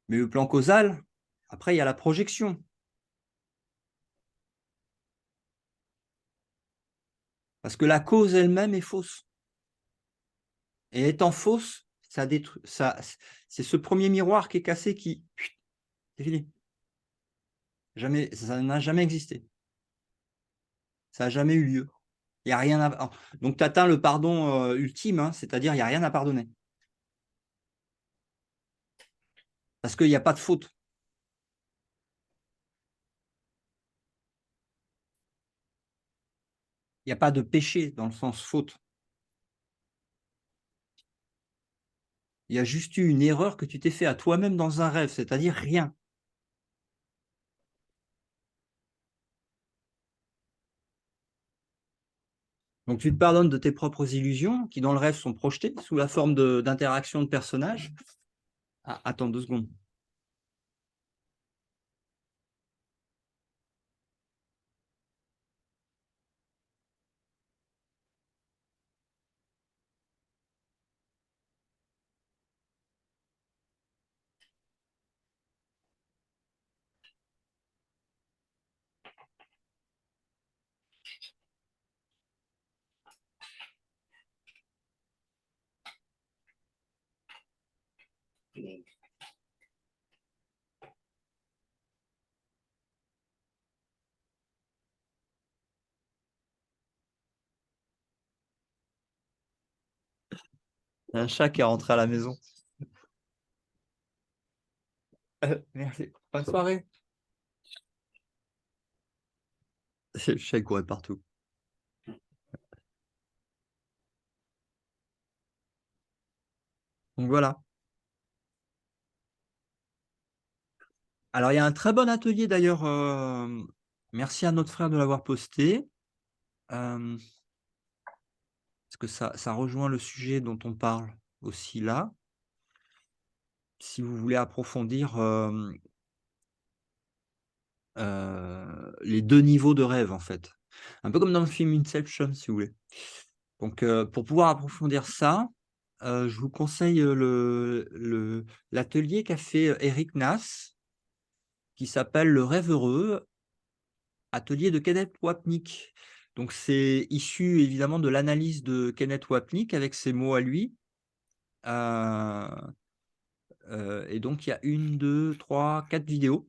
B: Mais le plan causal, après, il y a la projection. Parce que la cause elle-même est fausse. Et étant fausse, ça détruit, c'est ce premier miroir qui est cassé qui, c'est fini. Jamais, ça n'a jamais existé. Ça n'a jamais eu lieu. Il y a rien à... Donc, tu atteins le pardon ultime, hein, c'est-à-dire il n'y a rien à pardonner. Parce qu'il n'y a pas de faute. Il n'y a pas de péché dans le sens faute. Il y a juste eu une erreur que tu t'es fait à toi-même dans un rêve, c'est-à-dire rien. Donc tu te pardonnes de tes propres illusions qui dans le rêve sont projetées sous la forme d'interaction de personnages. Ah, attends 2 secondes. Il y a un chat qui est rentré à la maison. Merci. Bonne soirée. Le chat il courait partout. Donc voilà. Alors il y a un très bon atelier d'ailleurs. Merci à notre frère de l'avoir posté. Parce que ça rejoint le sujet dont on parle aussi là. Si vous voulez approfondir les 2 niveaux de rêve, en fait. Un peu comme dans le film Inception, si vous voulez. Donc, pour pouvoir approfondir ça, je vous conseille, l'atelier qu'a fait, Eric Nass, qui s'appelle «Le rêve heureux», atelier de Kenneth Wapnick. Donc c'est issu évidemment de l'analyse de Kenneth Wapnick avec ses mots à lui. Et donc il y a 1, 2, 3, 4 vidéos.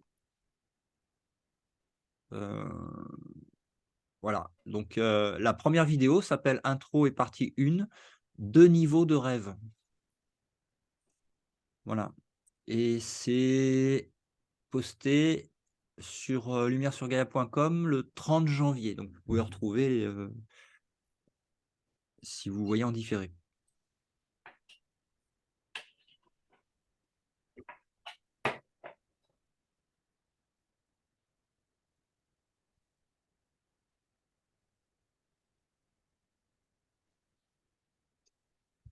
B: Voilà, donc la première vidéo s'appelle «Intro et partie 1, 2 niveaux de rêve». Voilà, et c'est posté sur, lumièresurgaia.com le 30 janvier, donc vous pouvez retrouver, si vous voyez en différé.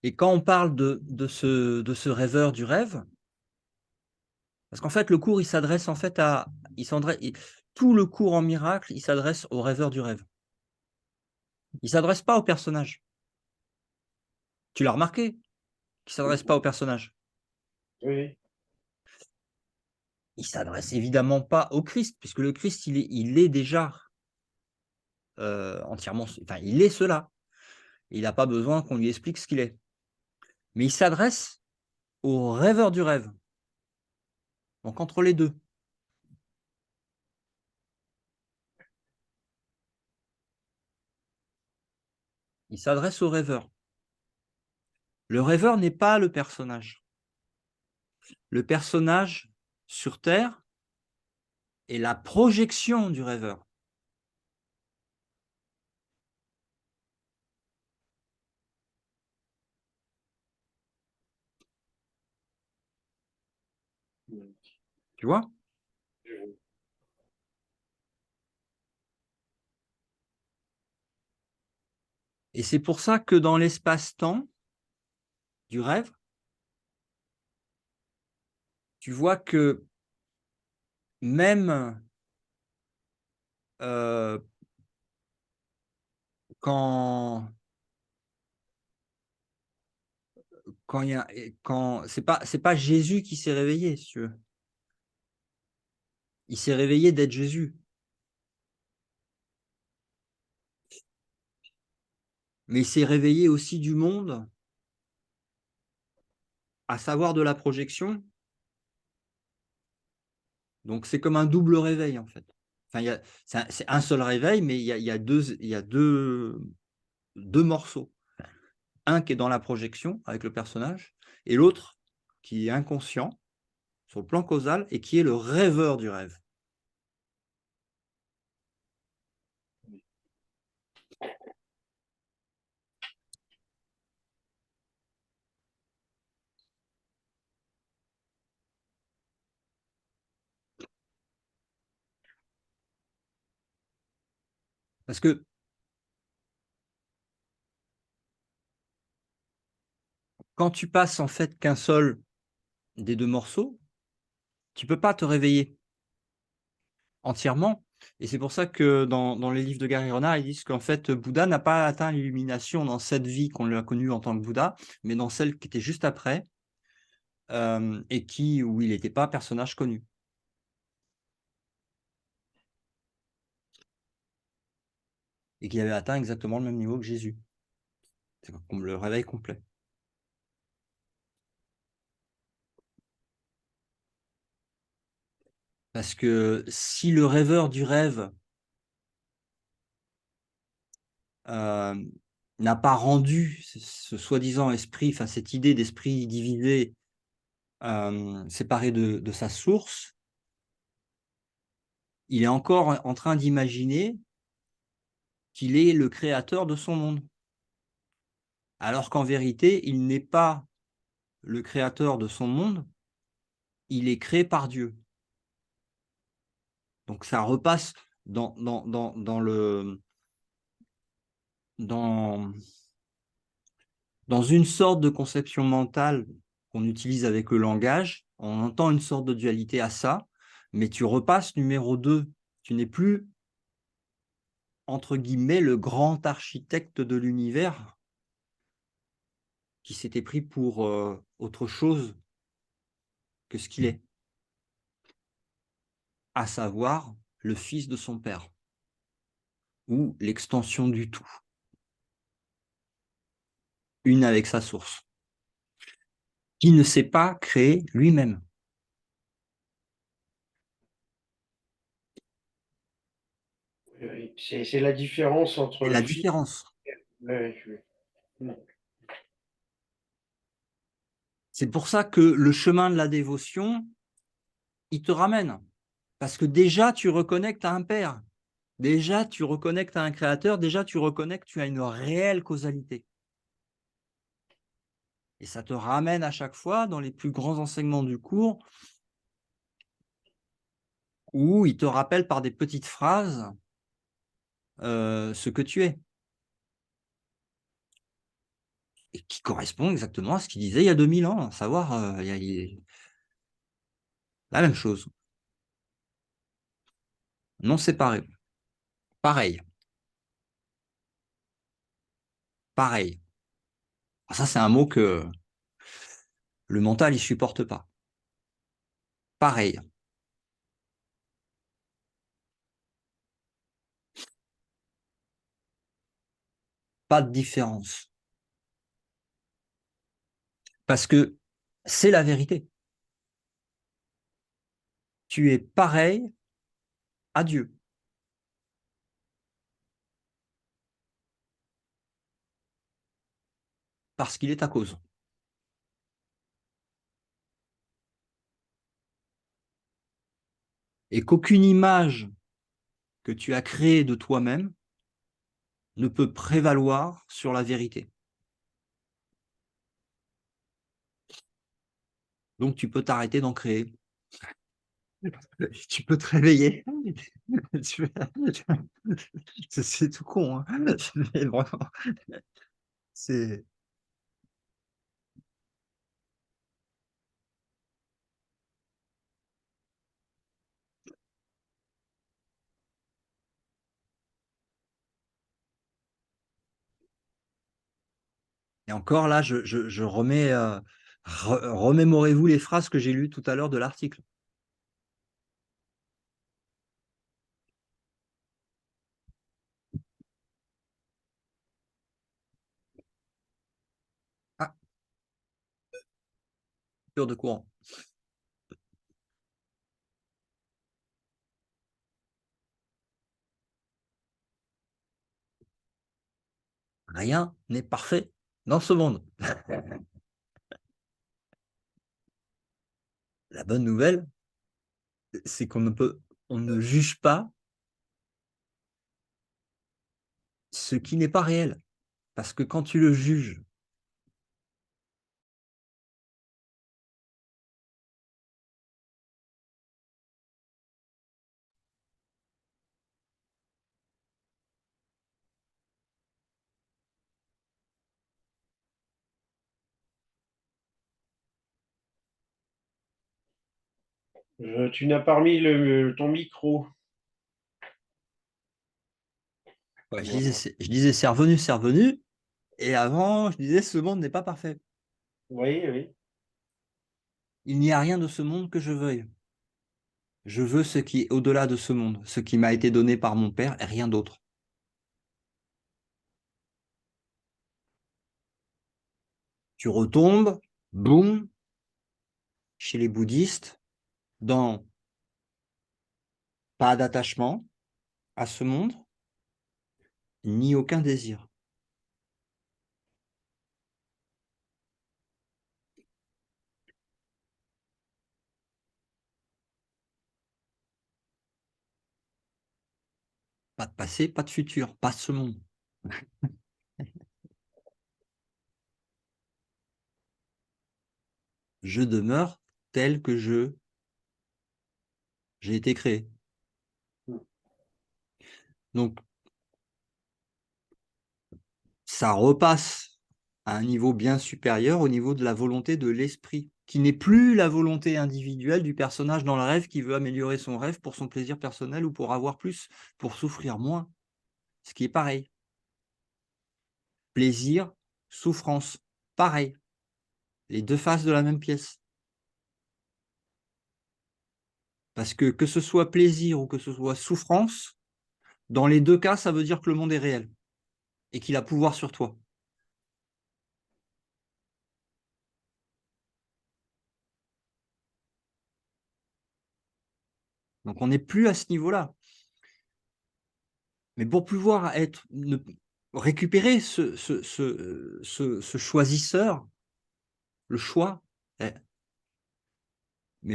B: Et quand on parle de ce rêveur du rêve, parce qu'en fait, le cours, il s'adresse en fait à tout le cours en miracle, il s'adresse au rêveur du rêve. Il s'adresse pas au personnage. Tu l'as remarqué? Il s'adresse pas au personnage.
A: Oui.
B: Il s'adresse évidemment pas au Christ, puisque le Christ, il est déjà entièrement, enfin, il est cela. Il n'a pas besoin qu'on lui explique ce qu'il est. Mais il s'adresse au rêveur du rêve. Donc entre les deux. Il s'adresse au rêveur. Le rêveur n'est pas le personnage. Le personnage sur Terre est la projection du rêveur. Tu vois? Et c'est pour ça que dans l'espace-temps du rêve, tu vois que même euh, quand quand c'est pas Jésus qui s'est réveillé, si tu veux. Il s'est réveillé d'être Jésus. Mais il s'est réveillé aussi du monde à savoir de la projection. Donc, c'est comme un double réveil, en fait. Enfin, c'est un seul réveil, mais il y a deux morceaux. Un qui est dans la projection avec le personnage, et l'autre qui est inconscient sur le plan causal et qui est le rêveur du rêve. Parce que quand tu passes en fait qu'un seul des deux morceaux, tu peux pas te réveiller entièrement. Et c'est pour ça que dans les livres de Gary Renard, ils disent qu'en fait, Bouddha n'a pas atteint l'illumination dans cette vie qu'on l'a connue en tant que Bouddha, mais dans celle qui était juste après, et où il n'était pas personnage connu. Et qu'il avait atteint exactement le même niveau que Jésus. C'est comme le réveil complet. Parce que si le rêveur du rêve n'a pas rendu ce soi-disant esprit, enfin cette idée d'esprit divisé, séparé de sa source, il est encore en train d'imaginer qu'il est le créateur de son monde. Alors qu'en vérité, il n'est pas le créateur de son monde, il est créé par Dieu. Donc ça repasse dans dans, dans une sorte de conception mentale qu'on utilise avec le langage. On entend une sorte de dualité à ça, mais tu repasses numéro 2. Tu n'es plus, entre guillemets, le grand architecte de l'univers qui s'était pris pour autre chose que ce qu'il est, à savoir le fils de son père, ou l'extension du tout, une avec sa source, qui ne s'est pas créé lui-même.
A: C'est la différence
B: C'est
A: entre
B: la
A: fils.
B: différence. C'est pour ça que le chemin de la dévotion, il te ramène. Parce que déjà, tu reconnais que tu as un père. Déjà, tu reconnais que tu as un créateur. Déjà, tu reconnais que tu as une réelle causalité. Et ça te ramène à chaque fois dans les plus grands enseignements du cours où il te rappelle par des petites phrases ce que tu es. Et qui correspond exactement à ce qu'il disait il y a 2000 ans, à savoir la même chose. Non séparé. Pareil. Pareil. Ça, c'est un mot que le mental, il supporte pas. Pareil. Pas de différence. Parce que c'est la vérité. Tu es pareil à Dieu. Parce qu'il est ta cause. Et qu'aucune image que tu as créée de toi-même ne peut prévaloir sur la vérité. Donc tu peux t'arrêter d'en créer. Tu peux te réveiller. C'est tout con, hein. Mais vraiment, c'est... Et encore là, je remets... remémorez-vous les phrases que j'ai lues tout à l'heure de l'article. Ah, Rupture de courant. Rien n'est parfait dans ce monde. La bonne nouvelle, c'est on ne juge pas ce qui n'est pas réel. Parce que quand tu le juges,
A: Tu n'as pas remis ton micro.
B: ouais,
A: Voilà.
B: je disais c'est revenu, c'est revenu. Et avant, je disais ce monde n'est pas parfait.
A: Oui, oui.
B: Il n'y a rien de ce monde que je veuille. Je veux ce qui est au-delà de ce monde, ce qui m'a été donné par mon père et rien d'autre. Tu retombes, boum, chez les bouddhistes, dans pas d'attachement à ce monde, ni aucun désir. Pas de passé, pas de futur, pas ce monde. Je demeure tel que j'ai été créé. Donc, ça repasse à un niveau bien supérieur au niveau de la volonté de l'esprit, qui n'est plus la volonté individuelle du personnage dans le rêve qui veut améliorer son rêve pour son plaisir personnel ou pour avoir plus, pour souffrir moins. Ce qui est pareil. Plaisir, souffrance, pareil. Les deux faces de la même pièce. Parce que ce soit plaisir ou que ce soit souffrance, dans les deux cas, ça veut dire que le monde est réel et qu'il a pouvoir sur toi. Donc on n'est plus à ce niveau-là. Mais pour pouvoir récupérer ce choisisseur, le choix, mais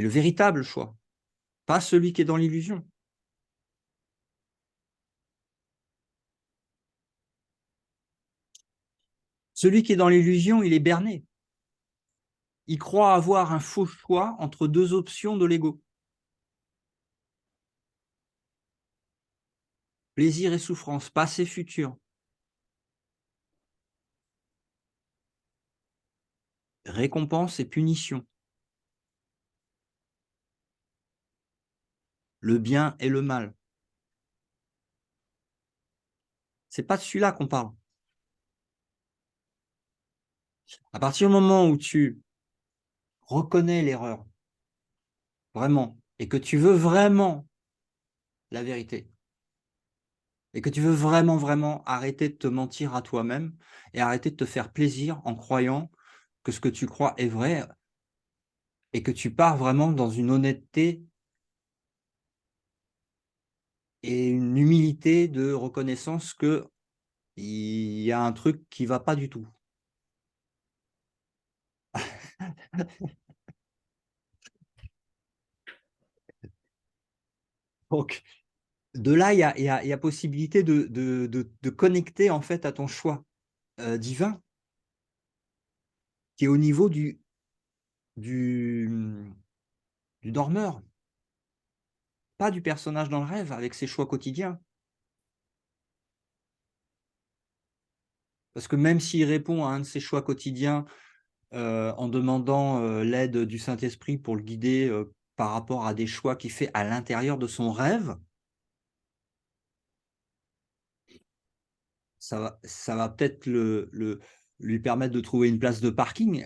B: le véritable choix, pas celui qui est dans l'illusion. Celui qui est dans l'illusion, il est berné. Il croit avoir un faux choix entre deux options de l'ego. Plaisir et souffrance, passé, futur. Récompense et punition. Le bien et le mal. C'est pas de celui-là qu'on parle. À partir du moment où tu reconnais l'erreur, vraiment, et que tu veux vraiment la vérité, et que tu veux vraiment, vraiment arrêter de te mentir à toi-même et arrêter de te faire plaisir en croyant que ce que tu crois est vrai et que tu pars vraiment dans une honnêteté et une humilité de reconnaissance que il y a un truc qui va pas du tout. Donc, de là, il y a possibilité de connecter en fait à ton choix divin qui est au niveau du, du dormeur, pas du personnage dans le rêve avec ses choix quotidiens. Parce que même s'il répond à un de ses choix quotidiens en demandant l'aide du Saint-Esprit pour le guider par rapport à des choix qu'il fait à l'intérieur de son rêve, ça va peut-être lui permettre de trouver une place de parking,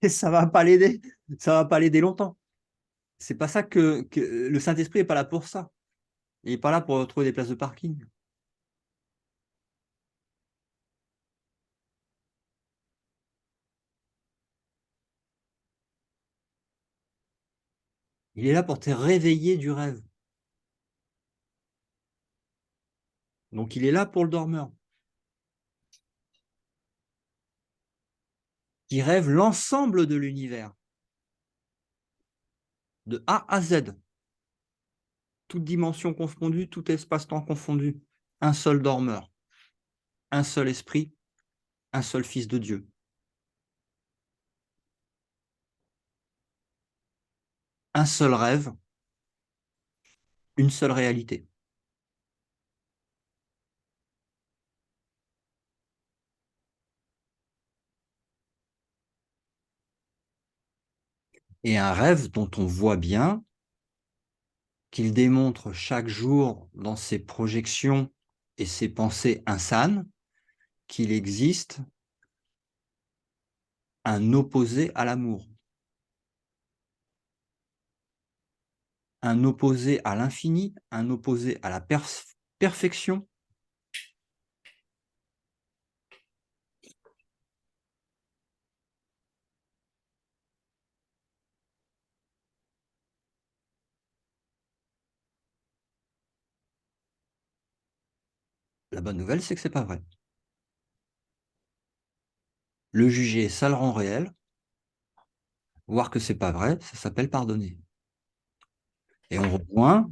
B: mais ça va pas l'aider. Ça va pas l'aider longtemps. C'est pas ça que le Saint-Esprit n'est pas là pour ça. Il n'est pas là pour trouver des places de parking. Il est là pour te réveiller du rêve. Donc, il est là pour le dormeur, qui rêve l'ensemble de l'univers, de A à Z, toute dimension confondue, tout espace-temps confondu. Un seul dormeur, un seul esprit, un seul fils de Dieu. Un seul rêve, une seule réalité. Et un rêve dont on voit bien qu'il démontre chaque jour dans ses projections et ses pensées insanes qu'il existe un opposé à l'amour, un opposé à l'infini, un opposé à la perfection. La bonne nouvelle, c'est que c'est pas vrai. Le juger, ça le rend réel. Voir que c'est pas vrai, ça s'appelle pardonner. Et on rejoint,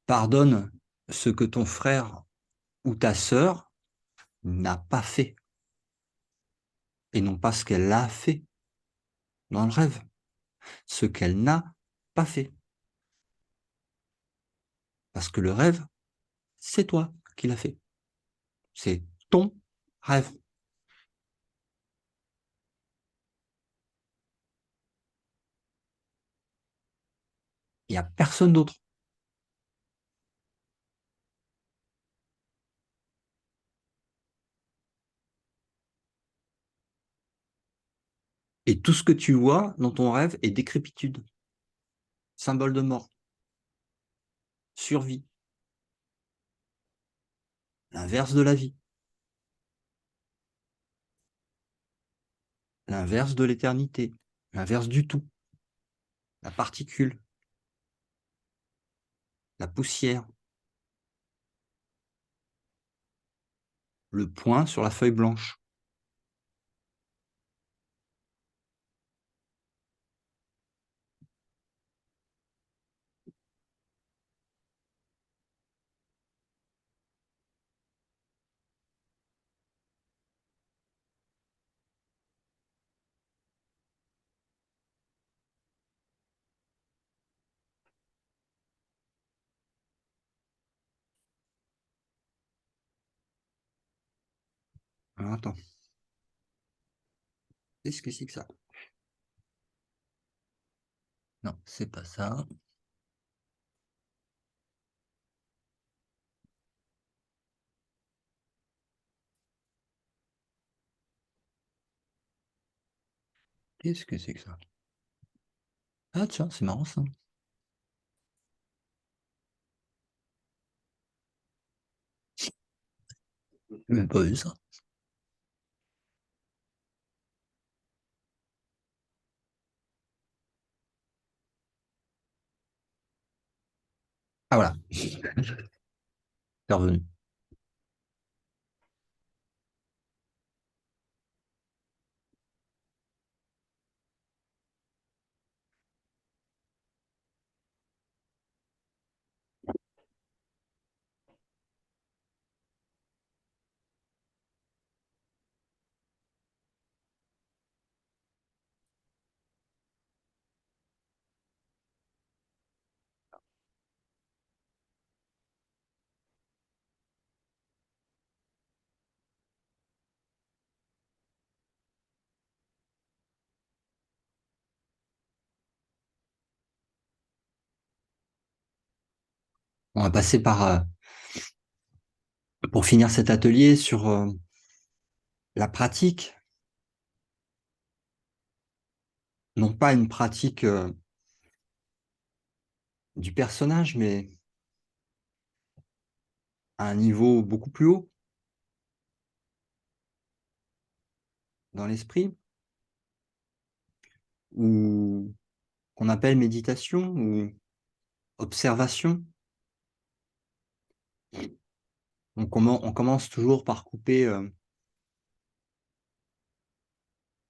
B: pardonne ce que ton frère ou ta sœur n'a pas fait, et non pas ce qu'elle a fait dans le rêve, ce qu'elle n'a pas fait. Parce que le rêve, c'est toi qui l'as fait. C'est ton rêve. Il n'y a personne d'autre. Et tout ce que tu vois dans ton rêve est décrépitude, symbole de mort, survie, l'inverse de la vie, l'inverse de l'éternité, l'inverse du tout, la particule, la poussière, le point sur la feuille blanche. Alors, attends, qu'est-ce que c'est que ça? Non, c'est pas ça. Qu'est-ce que c'est que ça? Ah tiens, c'est marrant ça. J'ai même pas vu ça. Ah voilà, c'est revenu. On va passer par, pour finir cet atelier, sur la pratique, non pas une pratique du personnage, mais à un niveau beaucoup plus haut dans l'esprit, où qu'on appelle méditation ou observation. On commence toujours par couper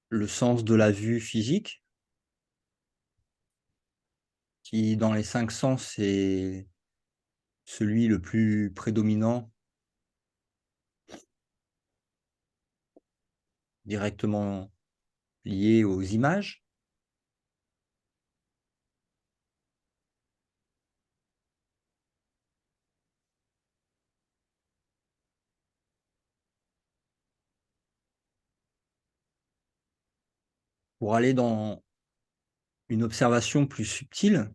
B: le sens de la vue physique, qui dans les 5 sens est celui le plus prédominant, directement lié aux images. Pour aller dans une observation plus subtile,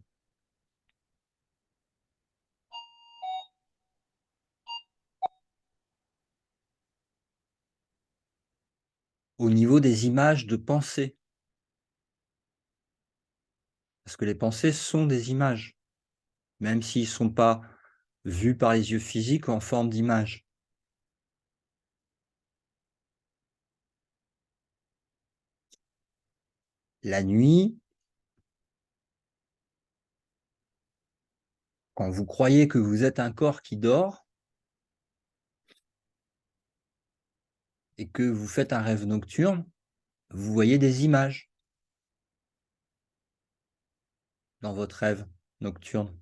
B: au niveau des images de pensée. Parce que les pensées sont des images, même s'ils ne sont pas vus par les yeux physiques en forme d'image. La nuit, quand vous croyez que vous êtes un corps qui dort et que vous faites un rêve nocturne, vous voyez des images dans votre rêve nocturne.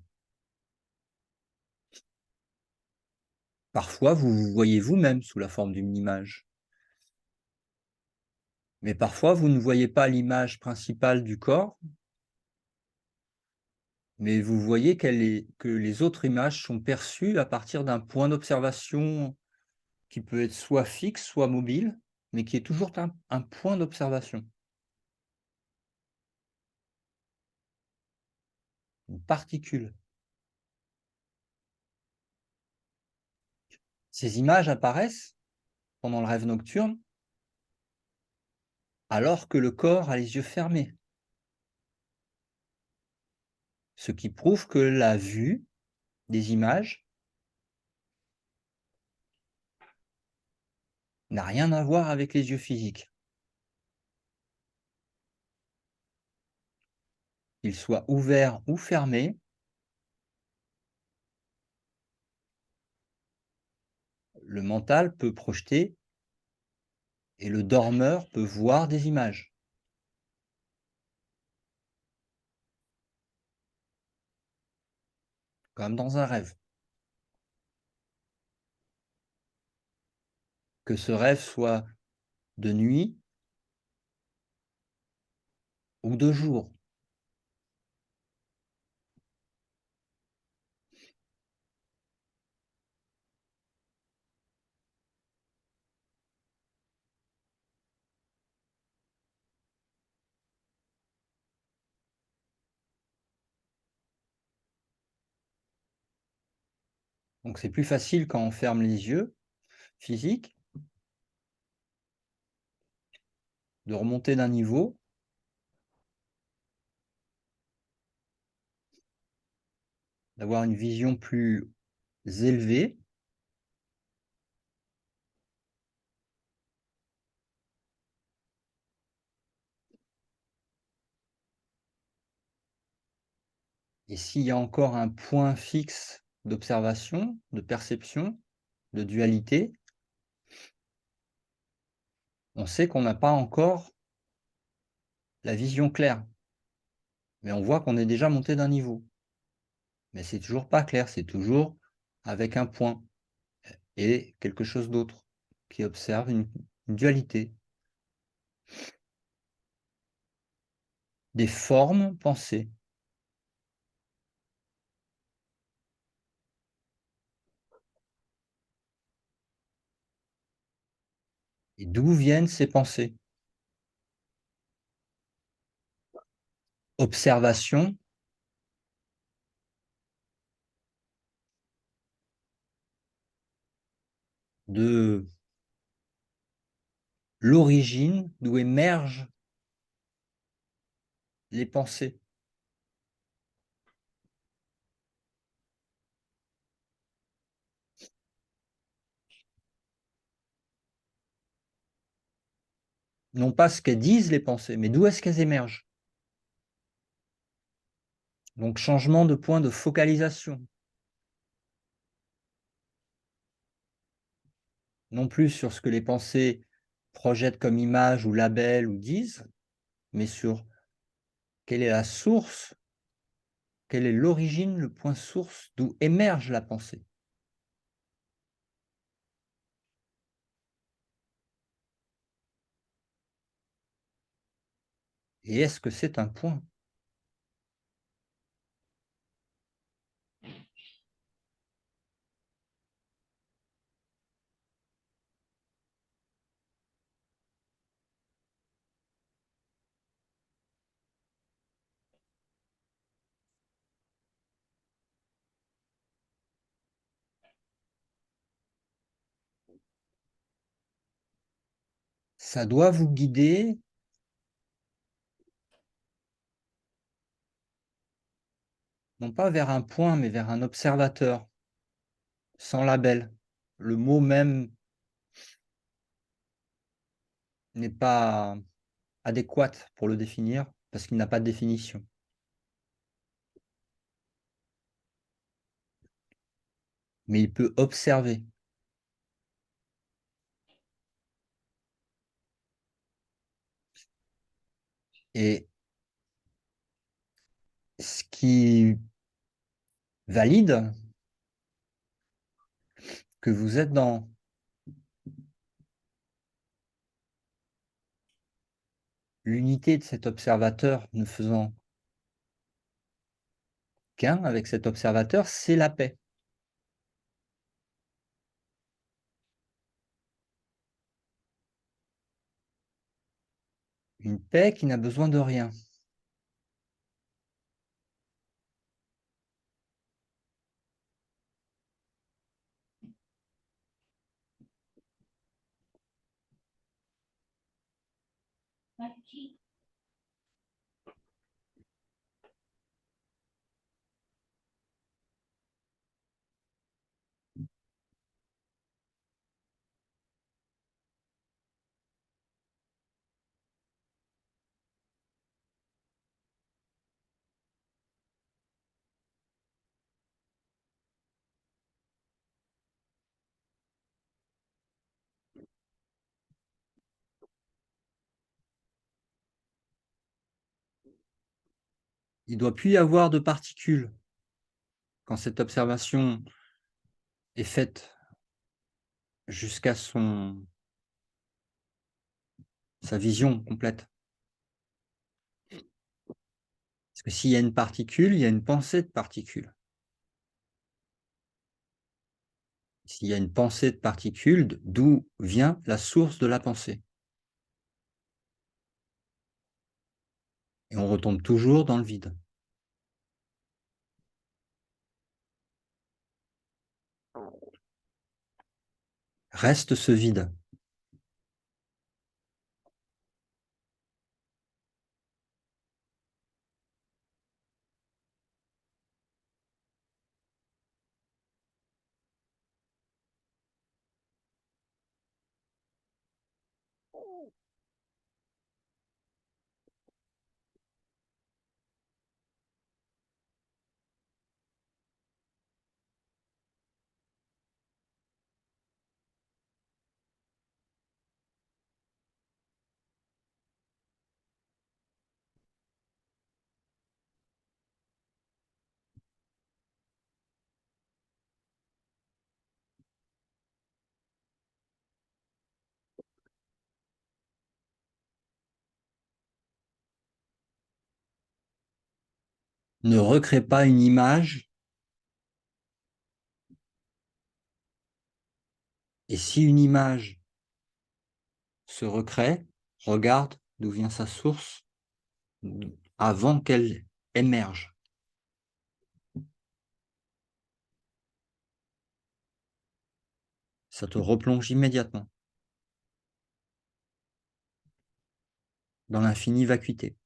B: Parfois, vous vous voyez vous-même sous la forme d'une image. Mais parfois, vous ne voyez pas l'image principale du corps, mais vous voyez que les autres images sont perçues à partir d'un point d'observation qui peut être soit fixe, soit mobile, mais qui est toujours un point d'observation, une particule. Ces images apparaissent pendant le rêve nocturne alors que le corps a les yeux fermés, ce qui prouve que la vue des images n'a rien à voir avec les yeux physiques. Qu'ils soient ouverts ou fermés, le mental peut projeter et le dormeur peut voir des images. Comme dans un rêve. Que ce rêve soit de nuit ou de jour. Donc c'est plus facile quand on ferme les yeux physiques de remonter d'un niveau d'avoir une vision plus élevée et s'il y a encore un point fixe d'observation, de perception, de dualité, on sait qu'on n'a pas encore la vision claire, mais on voit qu'on est déjà monté d'un niveau. Mais c'est toujours pas clair, c'est toujours avec un point et quelque chose d'autre qui observe une dualité. Des formes pensées. Et d'où viennent ces pensées? Observation de l'origine d'où émergent les pensées. Non pas ce qu'elles disent les pensées, mais d'où est-ce qu'elles émergent. Donc, changement de point de focalisation. Non plus sur ce que les pensées projettent comme image ou label ou disent, mais sur quelle est la source, quelle est l'origine, le point source d'où émerge la pensée. Et est-ce que c'est un point? Ça doit vous guider non pas vers un point, mais vers un observateur, sans label. Le mot même n'est pas adéquat pour le définir, parce qu'il n'a pas de définition. Mais il peut observer. Et ce qui valide que vous êtes dans l'unité de cet observateur, ne faisant qu'un avec cet observateur, c'est la paix. Une paix qui n'a besoin de rien. Il ne doit plus y avoir de particules quand cette observation est faite jusqu'à sa vision complète. Parce que s'il y a une particule, il y a une pensée de particule. S'il y a une pensée de particule, d'où vient la source de la pensée? Et on retombe toujours dans le vide. Reste ce vide. Ne recrée pas une image. Et si une image se recrée, regarde d'où vient sa source avant qu'elle émerge. Ça te replonge immédiatement dans l'infinie vacuité.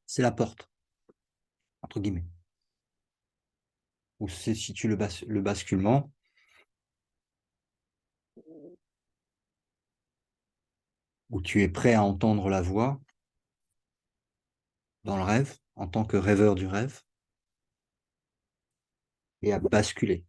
B: C'est la porte, entre guillemets, où se situe le basculement. où tu es prêt à entendre la voix dans le rêve, en tant que rêveur du rêve, et à basculer.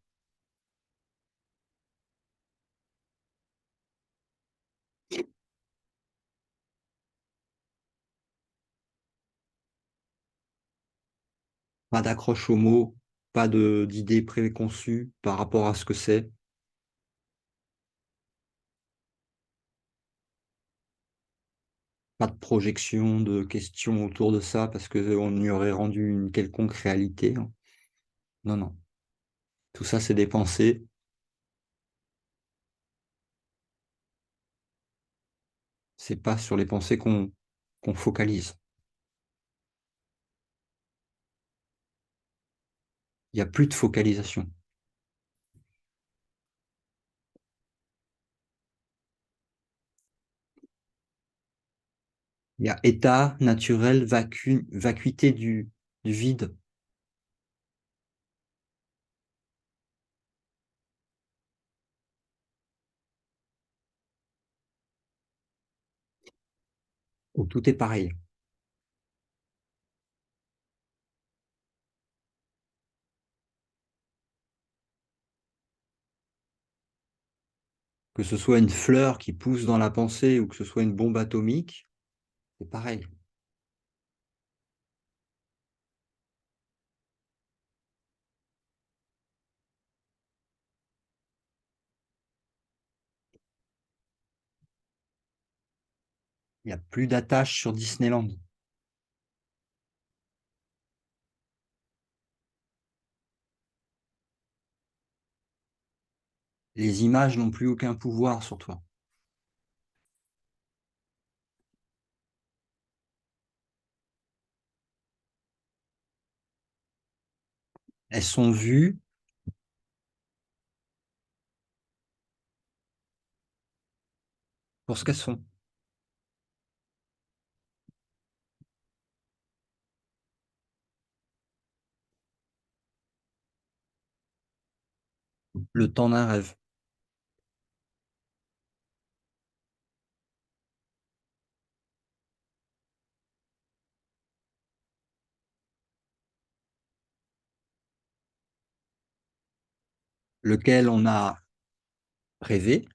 B: Pas d'accroche aux mots, pas d'idées préconçues par rapport à ce que c'est. Pas de projection de questions autour de ça parce qu'on y aurait rendu une quelconque réalité. Non, non. Tout ça, c'est des pensées. C'est pas sur les pensées qu'on focalise. Il n'y a plus de focalisation. Il y a état naturel, vacuité du vide. Où tout est pareil. Que ce soit une fleur qui pousse dans la pensée ou que ce soit une bombe atomique, c'est pareil. Il n'y a plus d'attache sur Disneyland. Les images n'ont plus aucun pouvoir sur toi. Elles sont vues pour ce qu'elles sont. Le temps d'un rêve. Lequel on a rêvé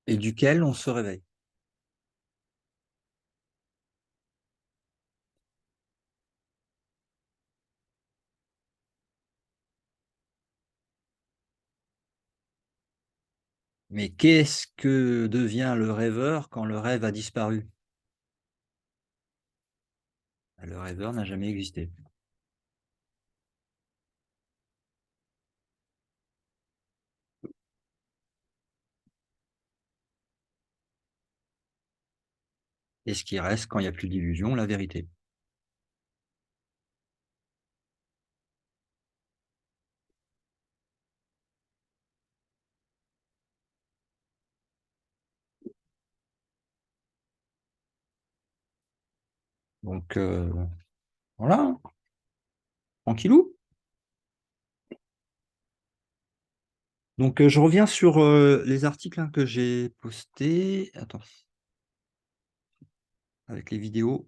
B: et duquel on se réveille. Mais qu'est-ce que devient le rêveur quand le rêve a disparu? Le rêveur n'a jamais existé. Et ce qui reste quand il n'y a plus d'illusion, la vérité. Donc voilà, hein, tranquillou. Donc je reviens sur les articles hein, que j'ai postés. Attends, avec les vidéos.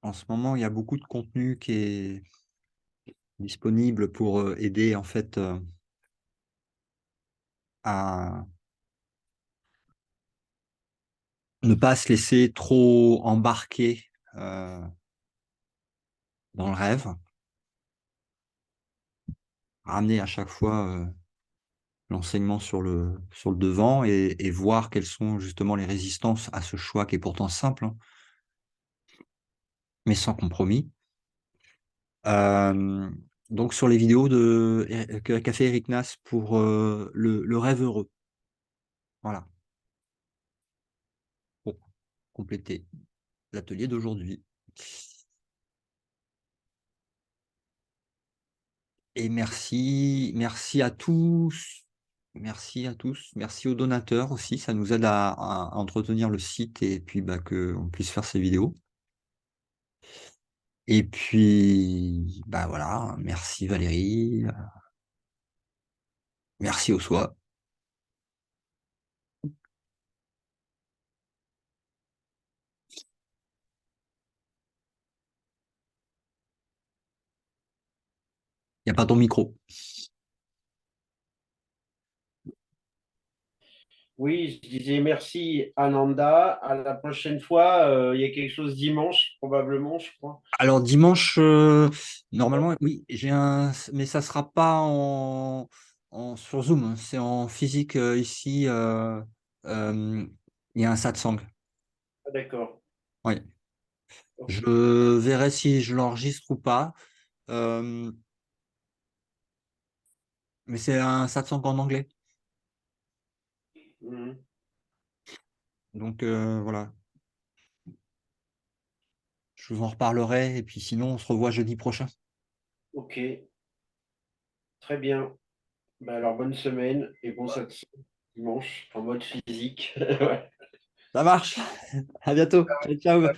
B: En ce moment, il y a beaucoup de contenu qui est disponible pour aider en fait à ne pas se laisser trop embarquer dans le rêve, ramener à chaque fois l'enseignement sur le devant et voir quelles sont justement les résistances à ce choix qui est pourtant simple, hein, mais sans compromis. Euh, donc sur les vidéos qu'a fait Eric Nas pour le rêve heureux. Voilà, pour compléter l'atelier d'aujourd'hui. Et merci à tous. Merci à tous. Merci aux donateurs aussi. Ça nous aide à entretenir le site et puis bah, qu'on puisse faire ces vidéos. Et puis, bah voilà, merci Valérie, merci au soi. Il n'y a pas ton micro.
A: Oui, je disais merci Ananda. À la prochaine fois. Il y a quelque chose dimanche, probablement, je crois.
B: Alors dimanche, normalement, oui, j'ai un, mais ça sera pas sur Zoom, hein, c'est en physique ici. Euh, il y a un satsang.
A: Ah, d'accord.
B: Oui.
A: Ok.
B: Je verrai si je l'enregistre ou pas. Euh, mais c'est un satsang en anglais.
A: Mhm.
B: Donc voilà, je vous en reparlerai. Et puis sinon, on se revoit jeudi prochain.
A: Ok, très bien. Ben alors, bonne semaine et bon dimanche en mode physique. Ouais.
B: Ça marche. À bientôt. Ciao, ciao.